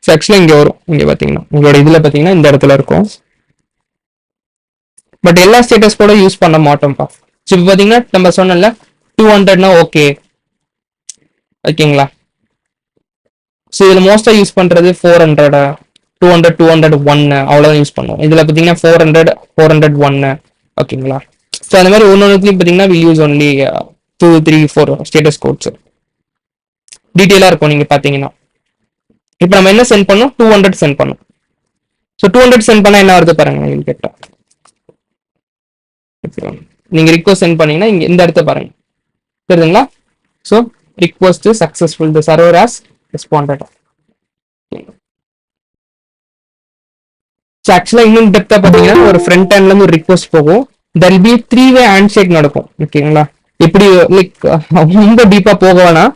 So ஆக்சுவலா இங்க வரும். இங்க பாத்தீங்கன்னா உங்களோட இதுல பாத்தீங்கன்னா இந்த இடத்துல இருக்கும். பட் எல்லா ஸ்டேட்டஸ் கூட யூஸ் பண்ண மாட்டோம்ப்பா. ஸோ இப்போ பாத்தீங்கன்னா நம்ம சொன்னல 200னா ஓகே ஓகேங்களா. ஸோ இதுல மோஸ்டா யூஸ் பண்றது 400, 200, 201 அவ்வளவுதான் யூஸ் பண்ணுவோம். இதுல பாத்தீங்கன்னா 400, 401 ஓகேங்களா. ஸோ அந்த மாதிரி ஒன்னொன்னுலையும் பாத்தீங்கன்னா we use only 2, 3, 4 status codes. டீட்டெயிலா இருக்கும் நீங்க பாத்தீங்கன்னா. இப்போ நம்ம என்ன சென்ட் பண்ணோம்? 200 சென்ட் பண்ணோம். ஸோ 200 சென்ட் பண்ணா என்ன வருது பாருங்க. நீங்க கேட்டா நீங்க ரிக்வெஸ்ட் சென்ட் பண்ணீங்கன்னா இங்க இந்த இடத்த பாருங்க, தெரியுதுங்களா? So request successful, the server has responded. So ஆக்சுவலா இன்னும் டெப்தா பாத்தீங்கன்னா ஒரு ஃப்ரண்ட் ஹேண்ட்ல இருந்து ஒரு ரிக்வெஸ்ட் போகும். There will B 3-way handshake நடக்கும். ஓகேங்களா? எப்படி லைக் ரொம்ப டீப்பா போக வேணாம்.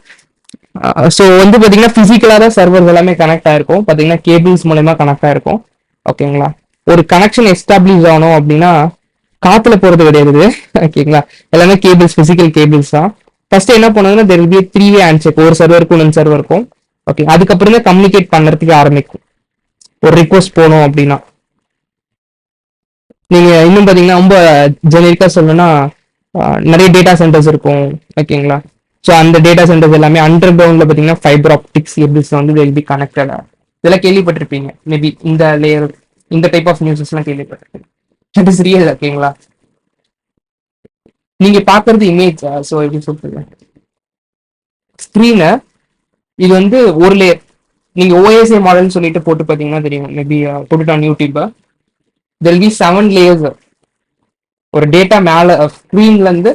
ஸோ வந்து பாத்தீங்கன்னா பிசிக்கலா தான் சர்வர்ஸ் எல்லாமே கனெக்ட் ஆயிருக்கும். பாத்தீங்கன்னா கேபிள்ஸ் மூலமா கனெக்ட் ஆயிருக்கும். ஓகேங்களா? ஒரு கனெக்ஷன் எஸ்டாப்ளிஷ் ஆகணும் அப்படின்னா காத்துல போறது கிடையாது. ஓகேங்களா? எல்லாமே கேபிள்ஸ், பிசிக்கல் கேபிள்ஸ் தான். ஃபர்ஸ்ட் என்ன பண்ணுவாங்கன்னா there will B 3-way handshake, ஒரு சர்வருக்கும் இன்னொரு சர்வருக்கும். ஓகே, அதுக்கப்புறம் தான் கம்யூனிகேட் பண்றதுக்கு ஆரம்பிக்கும். ஒரு ரிக்வெஸ்ட் போகணும் அப்படின்னா நீங்க இன்னும் பாத்தீங்கன்னா ரொம்ப ஜெனரிக்கா சொல்லணும்னா நிறைய டேட்டா சென்டர்ஸ் இருக்கும். ஓகேங்களா? ஸோ அந்த டேட்டா சென்டர்ஸ் எல்லாமே அண்டர் கிரவுண்ட்ல பாத்தீங்கன்னா ஃபைபர் ஆப்டிக்ஸ் கேபிள்ஸ் வந்து வில் பி கனெக்டட். இதெல்லாம் கேள்விப்பட்டிருப்பீங்க மேபி. இந்த லேயர், இந்த டைப் ஆஃப் நியூஸஸ் எல்லாம் கேள்விப்பட்டிருப்பீங்க. That is real. ஓகேங்களா? நீங்க பாக்குறது இமேஜ். ஸோ எப்படி சொல்றது, ஸ்கிரீனை இது வந்து ஒரு லேயர். நீங்க ஓஎஸ்ஏ மாடல்னு சொல்லிட்டு போட்டு பாத்தீங்கன்னா தெரியும். மேபி போட்டுட்டு on YouTube there be 7 layers. ஒரு டேட்டா மேல ஸ்கிரீன்ல இருந்து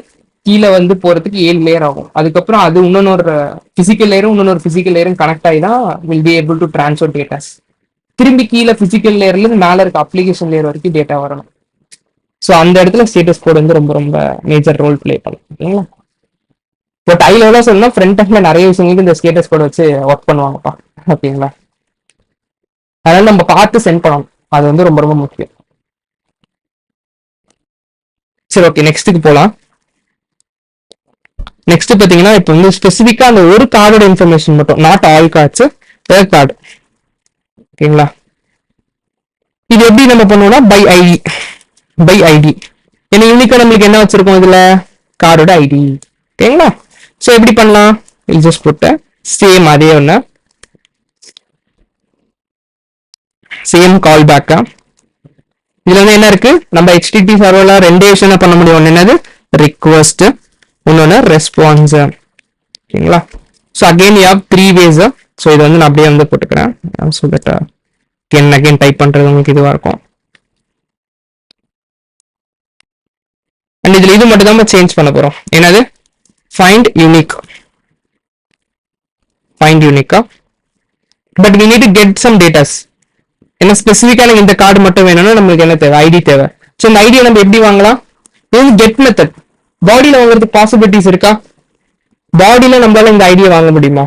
கீழே வந்து போறதுக்கு 7 லேயர் ஆகும். அதுக்கப்புறம் அது இன்னொரு பிசிக்கல் லேயரும் இன்னொரு பிசிக்கல் லேயரும் கனெக்ட் ஆகி தான் will be able to transfer datas. திரும்பி கீழே பிசிக்கல் லேயர்ல இருந்து மேல இருக்க அப்ளிகேஷன் லேயர் வரைக்கும் டேட்டா வரணும். ஸோ அந்த இடத்துல ஸ்டேட்டஸ் கோட் வந்து ரொம்ப ரொம்ப மேஜர் ரோல் பிளே பண்ணும். ஓகேங்களா? பட் ஐ லெவலா சொல்லணும், ஃப்ரண்ட் ஹேண்ட்ல நிறைய விஷயங்களுக்கு இந்த ஸ்டேட்டஸ் கோட் வச்சு ஒர்க் பண்ணுவாங்கப்பா. ஓகேங்களா? அதனால நம்ம பார்த்து சென்ட் பண்ணணும். அது வந்து ரொம்ப ரொம்ப முக்கியம். சரி, ஓகே, நெக்ஸ்ட்டுக்கு போகலாம். நெக்ஸ்ட் பாத்தீங்கன்னா இப்போ வந்து ஸ்பெசிஃபிக்கா அந்த ஒரு கார்டோட இன்ஃபர்மேஷன் மட்டும், நாட் ஆல் கார்ட்ஸ், கார்டு. ஓகேங்களா? இது எப்படி நம்ம பண்ணுவோம்னா பை ஐடி. ஏன்னா யூனிக்கா நம்மளுக்கு என்ன வச்சிருக்கோம் இதுல, கார்டோட ஐடி. ஓகேங்களா? ஸோ எப்படி பண்ணலாம்? ஜஸ்ட் போட்ட சேம் அதே ஒன்று, சேம் கால் பேக்கா. இதுல வந்து என்ன இருக்கு, நம்ம HTTP சர்வர்ல 2 விஷயம் பண்ண முடியும். ஒன்று என்னது, ரிக்வெஸ்ட், இன்னொன்று ரெஸ்பான்ஸ். ஓகேங்களா? So again you have 3 ways. So இது வந்து நான் அப்படியே வந்து போட்டுக்கிறேன். ஸோ தட் அகெயின் டைப் பண்றது உங்களுக்கு இதுவா இருக்கும். அண்ட் இதுல இது மட்டும் தான் சேஞ்ச் பண்ண போறோம். என்னது, ஃபைண்ட் யூனிக்கா. But we need to get some datas. என்ன ஸ்பெசிஃபிக்கான இந்த கார்டு மட்டும் வேணும்னா நம்மளுக்கு என்ன தேவை, ஐடி தேவை. ஸோ இந்த ஐடியை நம்ம எப்படி வாங்கலாம்? இது கெட் மெத்தட். பாடியில வாங்குறதுக்கு பாசிபிலிட்டிஸ் இருக்கா? பாடியில நம்மளால இந்த ஐடியை வாங்க முடியுமா?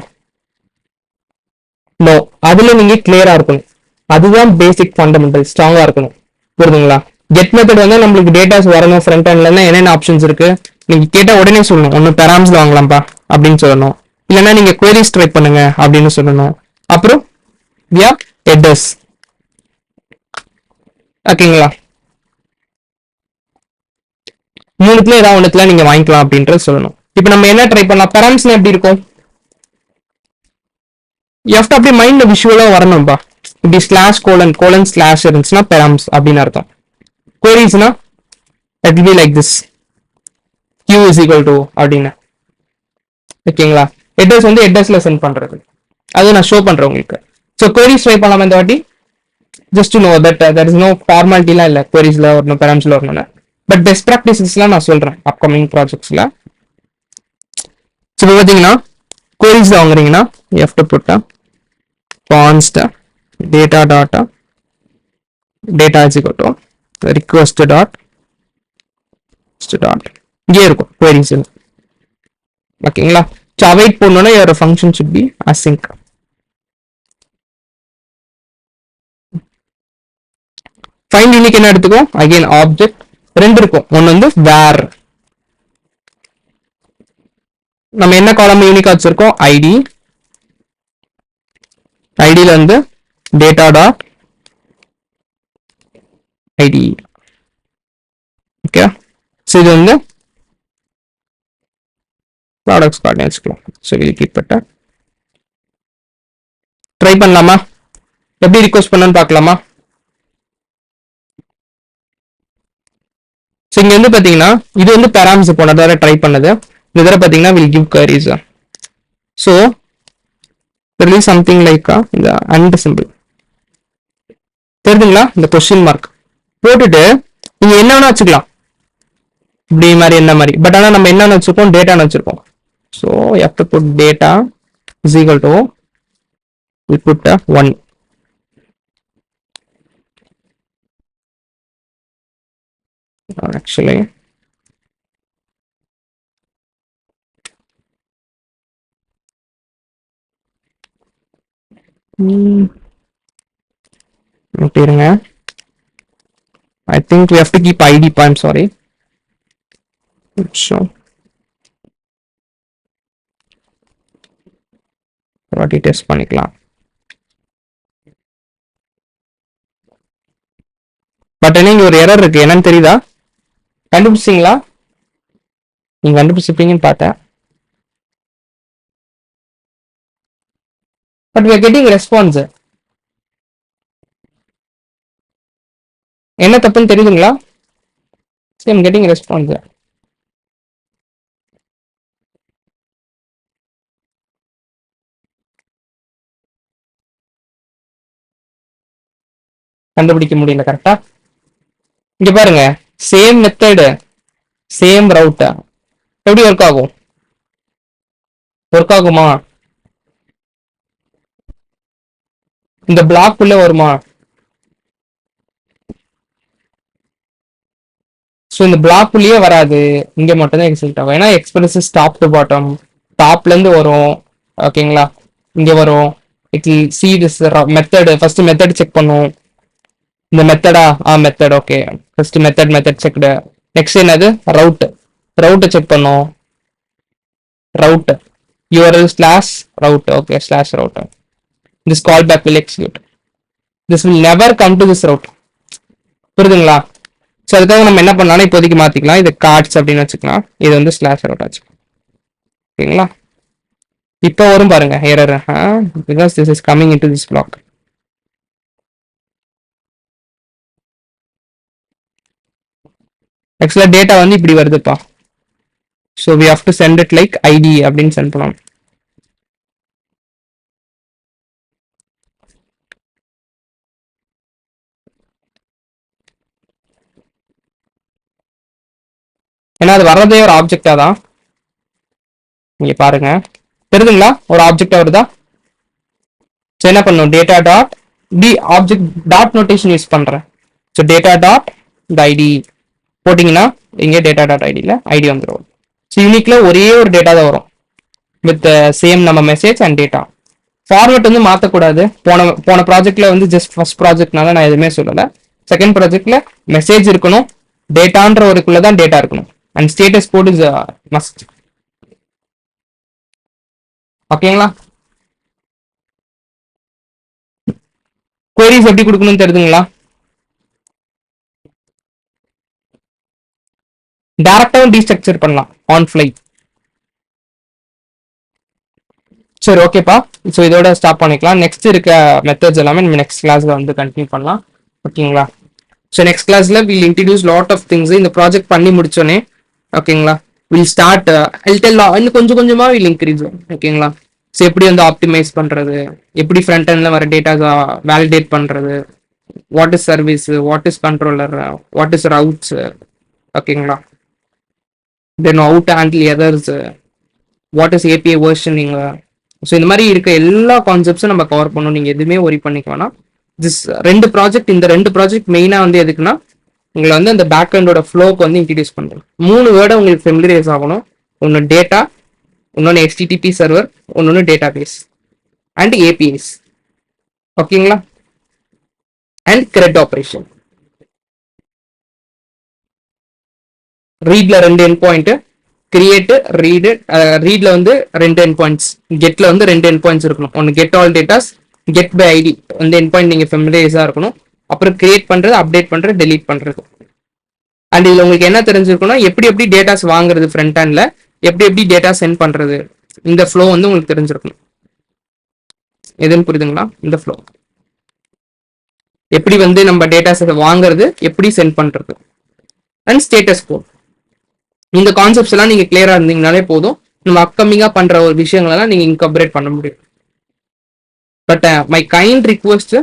நோ. அதுல நீங்க கிளியரா இருக்கணும். அதுதான் பேசிக் ஃபண்டமெண்டல், ஸ்ட்ராங்கா இருக்கணும். புரியுதுங்களா? கெட் மெத்தட் வந்து நம்மளுக்கு டேட்டாஸ் வரணும். ஃப்ரண்ட் ஹேண்ட்ல என்னென்ன ஆப்ஷன்ஸ் இருக்கு நீங்க கேட்டா உடனே சொல்லணும். ஒன்னு பெராம்ஸ்ல வாங்கலாம்ப்பா அப்படின்னு சொல்லணும். இல்லைன்னா நீங்க queries ட்ரை பண்ணுங்க அப்படின்னு சொல்லணும். அப்புறம் ஹெட்டர்ஸ். ஓகேங்களா? மூணுத்துல ஏதாவது ஒண்ணுத்துல நீங்க வாங்கிக்கலாம் அப்படின்றது சொல்லணும். இப்ப நம்ம என்ன ட்ரை பண்ணலாம்? பெராம்ஸ்ல எப்படி இருக்கும்? எஃப்ட் அப்படியே மைண்ட்ல விஷுவலா வரணும்பா. இப்படி ஸ்லாஷ் கோலன் ஸ்லாஷ் இருந்துச்சுன்னா பெராம்ஸ் அப்படின்னு அர்த்தம். queriesனா it will be like this, q is equal to அப்படின்னு. ஓகேங்களா? ஹெட்டர்ஸ் வந்து ஹெட்டர்ஸ்ல சென்ட் பண்றது, அது நான் ஷோ பண்றேன் உங்களுக்கு. ஸோ queries ட்ரை பண்ணலாமா இந்த வாட்டி? just to know that there is no ஃபார்மாலிட்டிலாம் இல்லை queriesல வரணும், பெராம்ஸ்ல வரணும்னு. பட் பெஸ்ட் ப்ராக்டிசஸ்லாம் நான் சொல்றேன் அப்கமிங் ப்ராஜெக்ட்ஸ்ல. ஸோ பார்த்தீங்கன்னா queriesல வாங்குறீங்கன்னா எஃப்ட் போட்டா const data is equal to request dot dot இங்கே இருக்கும் queries. ஓகேங்களா? ஸோ அவைட் பண்ணோன்னா your function should be async. Find unique என்ன எடுத்துக்கும்? அகைன் ஆப்ஜெக்ட் ரெண்டு இருக்கும். ஒன்று வந்து வேர், நம்ம என்ன காலம் யூனிக்கா வச்சிருக்கோம்? ஐடி. ஐடியில வந்து data dot ID. Okay, so இது வந்து ப்ராடக்ட்ஸ் கார்டு வச்சுக்கலாம். So will keep it. Try பண்ணலாமா? எப்படி ரிக்வெஸ்ட் பண்ணணும்னு பார்க்கலாமா? ஸோ இங்க வந்து பாத்தீங்கன்னா இது வந்து பேராம்ஸ் போன தடவை ட்ரை பண்ணது. இந்த தடவை பாத்தீங்கன்னா will give queries. So there is something like இந்த and symbol தெரியுதுங்களா? இந்த கொஸ்டின் மார்க் போட்டுட்டு நீங்க என்ன வேணா வச்சுக்கலாம், இப்படி மாதிரி என்ன மாதிரி. பட் ஆனா நம்ம என்ன வச்சிருக்கோம்? டேட்டான்னு வச்சிருக்கோம். So you have to put data is equal to we put 1. Actually இருங்க, I think we have to keep ID. I'm sorry. So வாட்டி டெஸ்ட் பண்ணிக்கலாம். பட் இங்க ஒரு எரர் இருக்கு, என்னன்னு தெரியுதா? கண்டுபிடிச்சிங்களா? நீங்க கண்டுபிடிச்சிருப்பீங்கன்னு பார்த்தேன். But we are getting response. என்ன தப்புன்னு தெரியுதுங்களா? See, I'm getting response. கண்டுபிடிக்க முடியல கரெக்டா? இங்க பாருங்க, சேம் மெத்தடு சேம் ரவுட் எப்படி ஒர்க் ஆகும்? ஒர்க் ஆகுமா? இந்த பிளாக் உள்ள வருமா? ஸோ இந்த பிளாக் உள்ளேயே வராது, இங்க மட்டும் தான் எக்ஸிக்யூட் ஆகும். ஏன்னா எக்ஸ்பிரஸ் டாப் டு பாட்டம், டாப்ல இருந்து வரும். ஓகேங்களா? இங்க வரும். It will see this method. First method check பண்ணும். இந்த மெத்தடா? Method. Okay, first method checked. Next என்னது? ரவுட் செக் பண்ணும். Route URL slash route. Okay, slash route. this callback will execute. This will never come to this route. புரியுதுங்களா? ஸோ அதுக்காக நம்ம என்ன பண்ணலாம், இப்போதைக்கு மாத்திக்கலாம். இது கார்ட்ஸ் அப்படின்னு வச்சுக்கலாம். இது வந்து ஸ்லாஷ் ரவுட் ஆச்சு. ஓகேங்களா? இப்போ வரும் பாருங்க error, because this is coming into this block. ஆக்சுவலா டேட்டா வந்து இப்படி வருதுப்பா. ஸோ we have to send it like ID அப்படின்னு சென்ட் பண்ணலாம். ஏன்னா அது வர்றதே ஒரு ஆப்ஜெக்டா தான். இங்க பாருங்க, தெரியுதுங்களா? ஒரு ஆப்ஜெக்டா வருதா? ஸோ என்ன பண்ணும்? Data dot the object dot notation use பண்றேன். ஸோ டேட்டா டாட் இந்த ஐடி போட்டிங்கன்னா இங்கே டேட்டா டாட் ஐடியில் ஐடி வந்துடும். ஸோ யூனிக்ல ஒரே ஒரு டேட்டா தான் வரும் வித் சேம் நம்ம மெசேஜ் அண்ட் டேட்டா. ஃபார்மேட் வந்து மாற்றக்கூடாது. போன ப்ராஜெக்ட்ல வந்து ஜஸ்ட் ஃபர்ஸ்ட் ப்ராஜெக்ட்னால நான் எதுவுமே சொல்லலை. செகண்ட் ப்ராஜெக்ட்ல மெசேஜ் இருக்கணும், டேட்டான்ற ஒருக்குள்ள தான் டேட்டா இருக்கணும். And status code is must. ஓகேங்களா? queries எப்படி கொடுக்கணும்னு தெரியுதுங்களா? டைரக்டாவும் டீஸ்ட்ரக்சர் பண்ணலாம் ஆன் ஃப்ளை. சரி, ஓகேப்பா. ஸோ இதோட ஸ்டாப் பண்ணிக்கலாம். நெக்ஸ்ட் இருக்க மெத்தட்ஸ் எல்லாமே நம்ம நெக்ஸ்ட் கிளாஸ்ல வந்து கண்டினியூ பண்ணலாம். ஓகேங்களா? ஸோ நெக்ஸ்ட் கிளாஸ்ல will introduce lot of things. இந்த ப்ராஜெக்ட் பண்ணி முடிச்சோன்னே ஓகேங்களா வில் ஸ்டார்ட் இன்னும் கொஞ்சம் கொஞ்சமா வில் இன்க்ரீஸ். ஓகேங்களா? ஸோ எப்படி வந்து ஆப்டிமைஸ் பண்றது, எப்படி ஃப்ரண்ட் எண்ட்ல வர டேட்டாஸ் வேலிடேட் பண்றது, what is service, what is controller, what is routes. ஓகேங்களா? Then how to handle others, what is API versioning. So இந்த மாதிரி இருக்க எல்லா கான்செப்ட்ஸும் நம்ம கவர் பண்ணணும். நீங்கள் எதுவுமே ஒரி பண்ணிக்க வேணாம். இந்த ரெண்டு ப்ராஜெக்ட் மெயினாக வந்து எதுக்குன்னா உங்களை வந்து அந்த பேக் எண்டோட ஃப்ளோக்கு வந்து இன்ட்ரடியூஸ் பண்றேன். 3 வேர்டை உங்களுக்கு ஃபெமிலியரைஸ் ஆகணும். ஒன்று டேட்டா, இன்னொன்று HTTP சர்வர், இன்னொன்று டேட்டா பேஸ் அண்ட் APIs. ஓகேங்களா? And CRUD operation. ரீட்ல 2 எண்ட் பாயிண்ட், கிரியேட் ரீட்ல வந்து 2 எண்ட் பாயிண்ட்ஸ், கெட்ல வந்து 2 எண்ட் பாயிண்ட்ஸ் இருக்கணும். ஒன்று get all datas, get by ID, இந்த எண்ட் பாயிண்ட் நீங்க ஃபெமிலியரைஸா இருக்கணும். அப்புறம் கிரியேட் பண்றது, அப்டேட் பண்றது, டெலீட் பண்றது. அண்ட் இதுல உங்களுக்கு என்ன தெரிஞ்சிருக்கணும், எப்படி டேட்டாஸ் வாங்குறது ஃப்ரண்ட் ஹேண்ட்ல, எப்படி டேட்டா சென்ட் பண்றது, இந்த ஃப்ளோ வந்து உங்களுக்கு தெரிஞ்சிருக்கணும். எதுன்னு புரியுதுங்களா? இந்த ஃப்ளோ எப்படி வந்து நம்ம டேட்டாஸ் வாங்குறது, எப்படி சென்ட் பண்றது அண்ட் ஸ்டேட்டஸ் கோட். இந்த கான்செப்ட்ஸ் எல்லாம் நீங்க கிளியரா இருந்தீங்கனாலே போதும், நம்ம அப்கமிங்கா பண்ற ஒரு விஷயங்களெல்லாம் நீங்க இன்கார்பரேட் பண்ண முடியும். பட் மை கைண்ட் ரிக்வெஸ்ட்,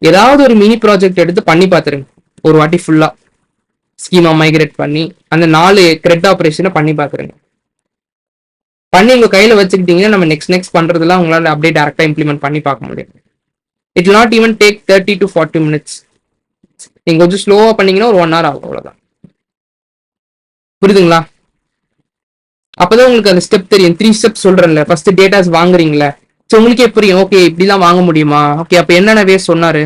ஏதாவது ஒரு மினி ப்ராஜெக்ட் எடுத்து பண்ணி பார்த்துருங்க ஒரு வாட்டி ஃபுல்லா. ஸ்கீமா மைக்ரேட் பண்ணி அந்த 4 CRUD ஆப்ரேஷனை பண்ணி பார்த்துருங்க. பண்ணி உங்க கையில வச்சுக்கிட்டீங்கன்னா நம்ம நெக்ஸ்ட் பண்றதுலாம் உங்களால அப்படியே டேரக்டா இம்ப்ளிமெண்ட் பண்ணி பார்க்க முடியும். It will not even take 30 to 40 minutes. நீங்க கொஞ்சம் ஸ்லோவா பண்ணீங்கன்னா ஒரு 1 hour ஆகும், அவ்வளவுதான். புரியுதுங்களா? அப்பதான் உங்களுக்கு அந்த ஸ்டெப் தெரியும். 3 ஸ்டெப் சொல்றேன்ல. ஃபர்ஸ்ட் டேட்டாஸ் வாங்குறீங்களா, ஸோ உங்களுக்கே புரியும். ஓகே, இப்படிலாம் வாங்க முடியுமா? ஓகே, அப்ப என்னென்ன வேஸ் சொன்னாரு?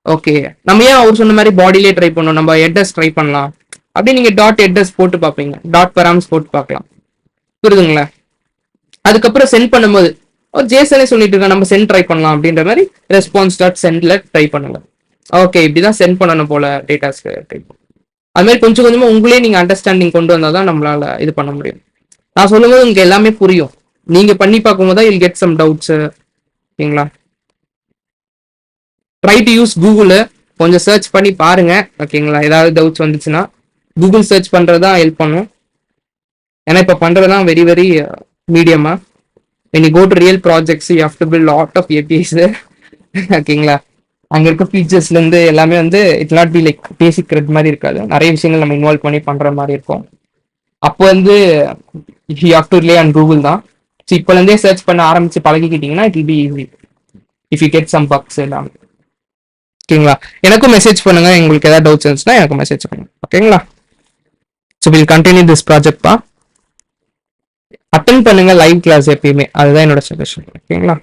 ஓகே, நம்ம ஏன் அவர் சொன்ன மாதிரி பாடியிலே ட்ரை பண்ணோம், நம்ம ஹெட்டர்ஸ் ட்ரை பண்ணலாம். அப்படியே நீங்க டாட் ஹெட்டர்ஸ் போட்டு பார்ப்பீங்க, டாட் பராம்ஸ் போட்டு பார்க்கலாம். புரியுதுங்களா? அதுக்கப்புறம் சென்ட் பண்ணும்போது ஒரு ஜேசனே சொல்லிட்டு இருக்கா, நம்ம சென்ட் ட்ரை பண்ணலாம் அப்படின்ற மாதிரி ரெஸ்பான்ஸ் டாட் சென்ட்ல ட்ரை பண்ணுங்க. ஓகே, இப்படிதான் சென்ட் பண்ணணும் போல டேட்டாஸ்க்கு. அது மாதிரி கொஞ்சம் கொஞ்சமா உங்களே நீங்க அண்டர்ஸ்டாண்டிங் கொண்டு வந்தால் தான் நம்மளால இது பண்ண முடியும். நான் சொல்லும்போது உங்களுக்கு எல்லாமே புரியும். நீங்க பண்ணி பார்க்கும்போது தான் யூல் கெட் சம் டவுட்ஸ். ஓகேங்களா? ட்ரை டு யூஸ் கூகுள், கொஞ்சம் சர்ச் பண்ணி பாருங்க. ஓகேங்களா? ஏதாவது டவுட்ஸ் வந்துச்சுன்னா கூகுள் சர்ச் பண்றதுதான் ஹெல்ப் பண்ணும். ஏன்னா இப்போ பண்றதுதான் வெரி வெரி மீடியமா. when you go to real projects you have to build lot of APIs. ஓகேங்களா? அங்க இருக்க ஃபீச்சர்ஸ்ல இருந்து எல்லாமே வந்து it not be like basic CRUD மாதிரி இருக்காது. நிறைய விஷயங்கள் நம்ம இன்வால்வ் பண்ணி பண்ற மாதிரி இருக்கும். அப்போ வந்து you have to rely on Google தான். ஸோ இப்போல இருந்தே சர்ச் பண்ண ஆரம்பிச்சு பழகிக்கிட்டீங்கன்னா it will be easy if you get some bugs எல்லாமே. ஓகேங்களா? எனக்கும் மெசேஜ் பண்ணுங்க, உங்களுக்கு ஏதாவது டவுட்ஸ் இருந்துச்சுன்னா எனக்கு மெசேஜ் பண்ணுங்க. ஓகேங்களா? So will continue this project பா. அட்டென்ட் பண்ணுங்க லைவ் கிளாஸ் எப்பயுமே, அதுதான் என்னோட சஜஷன். ஓகேங்களா?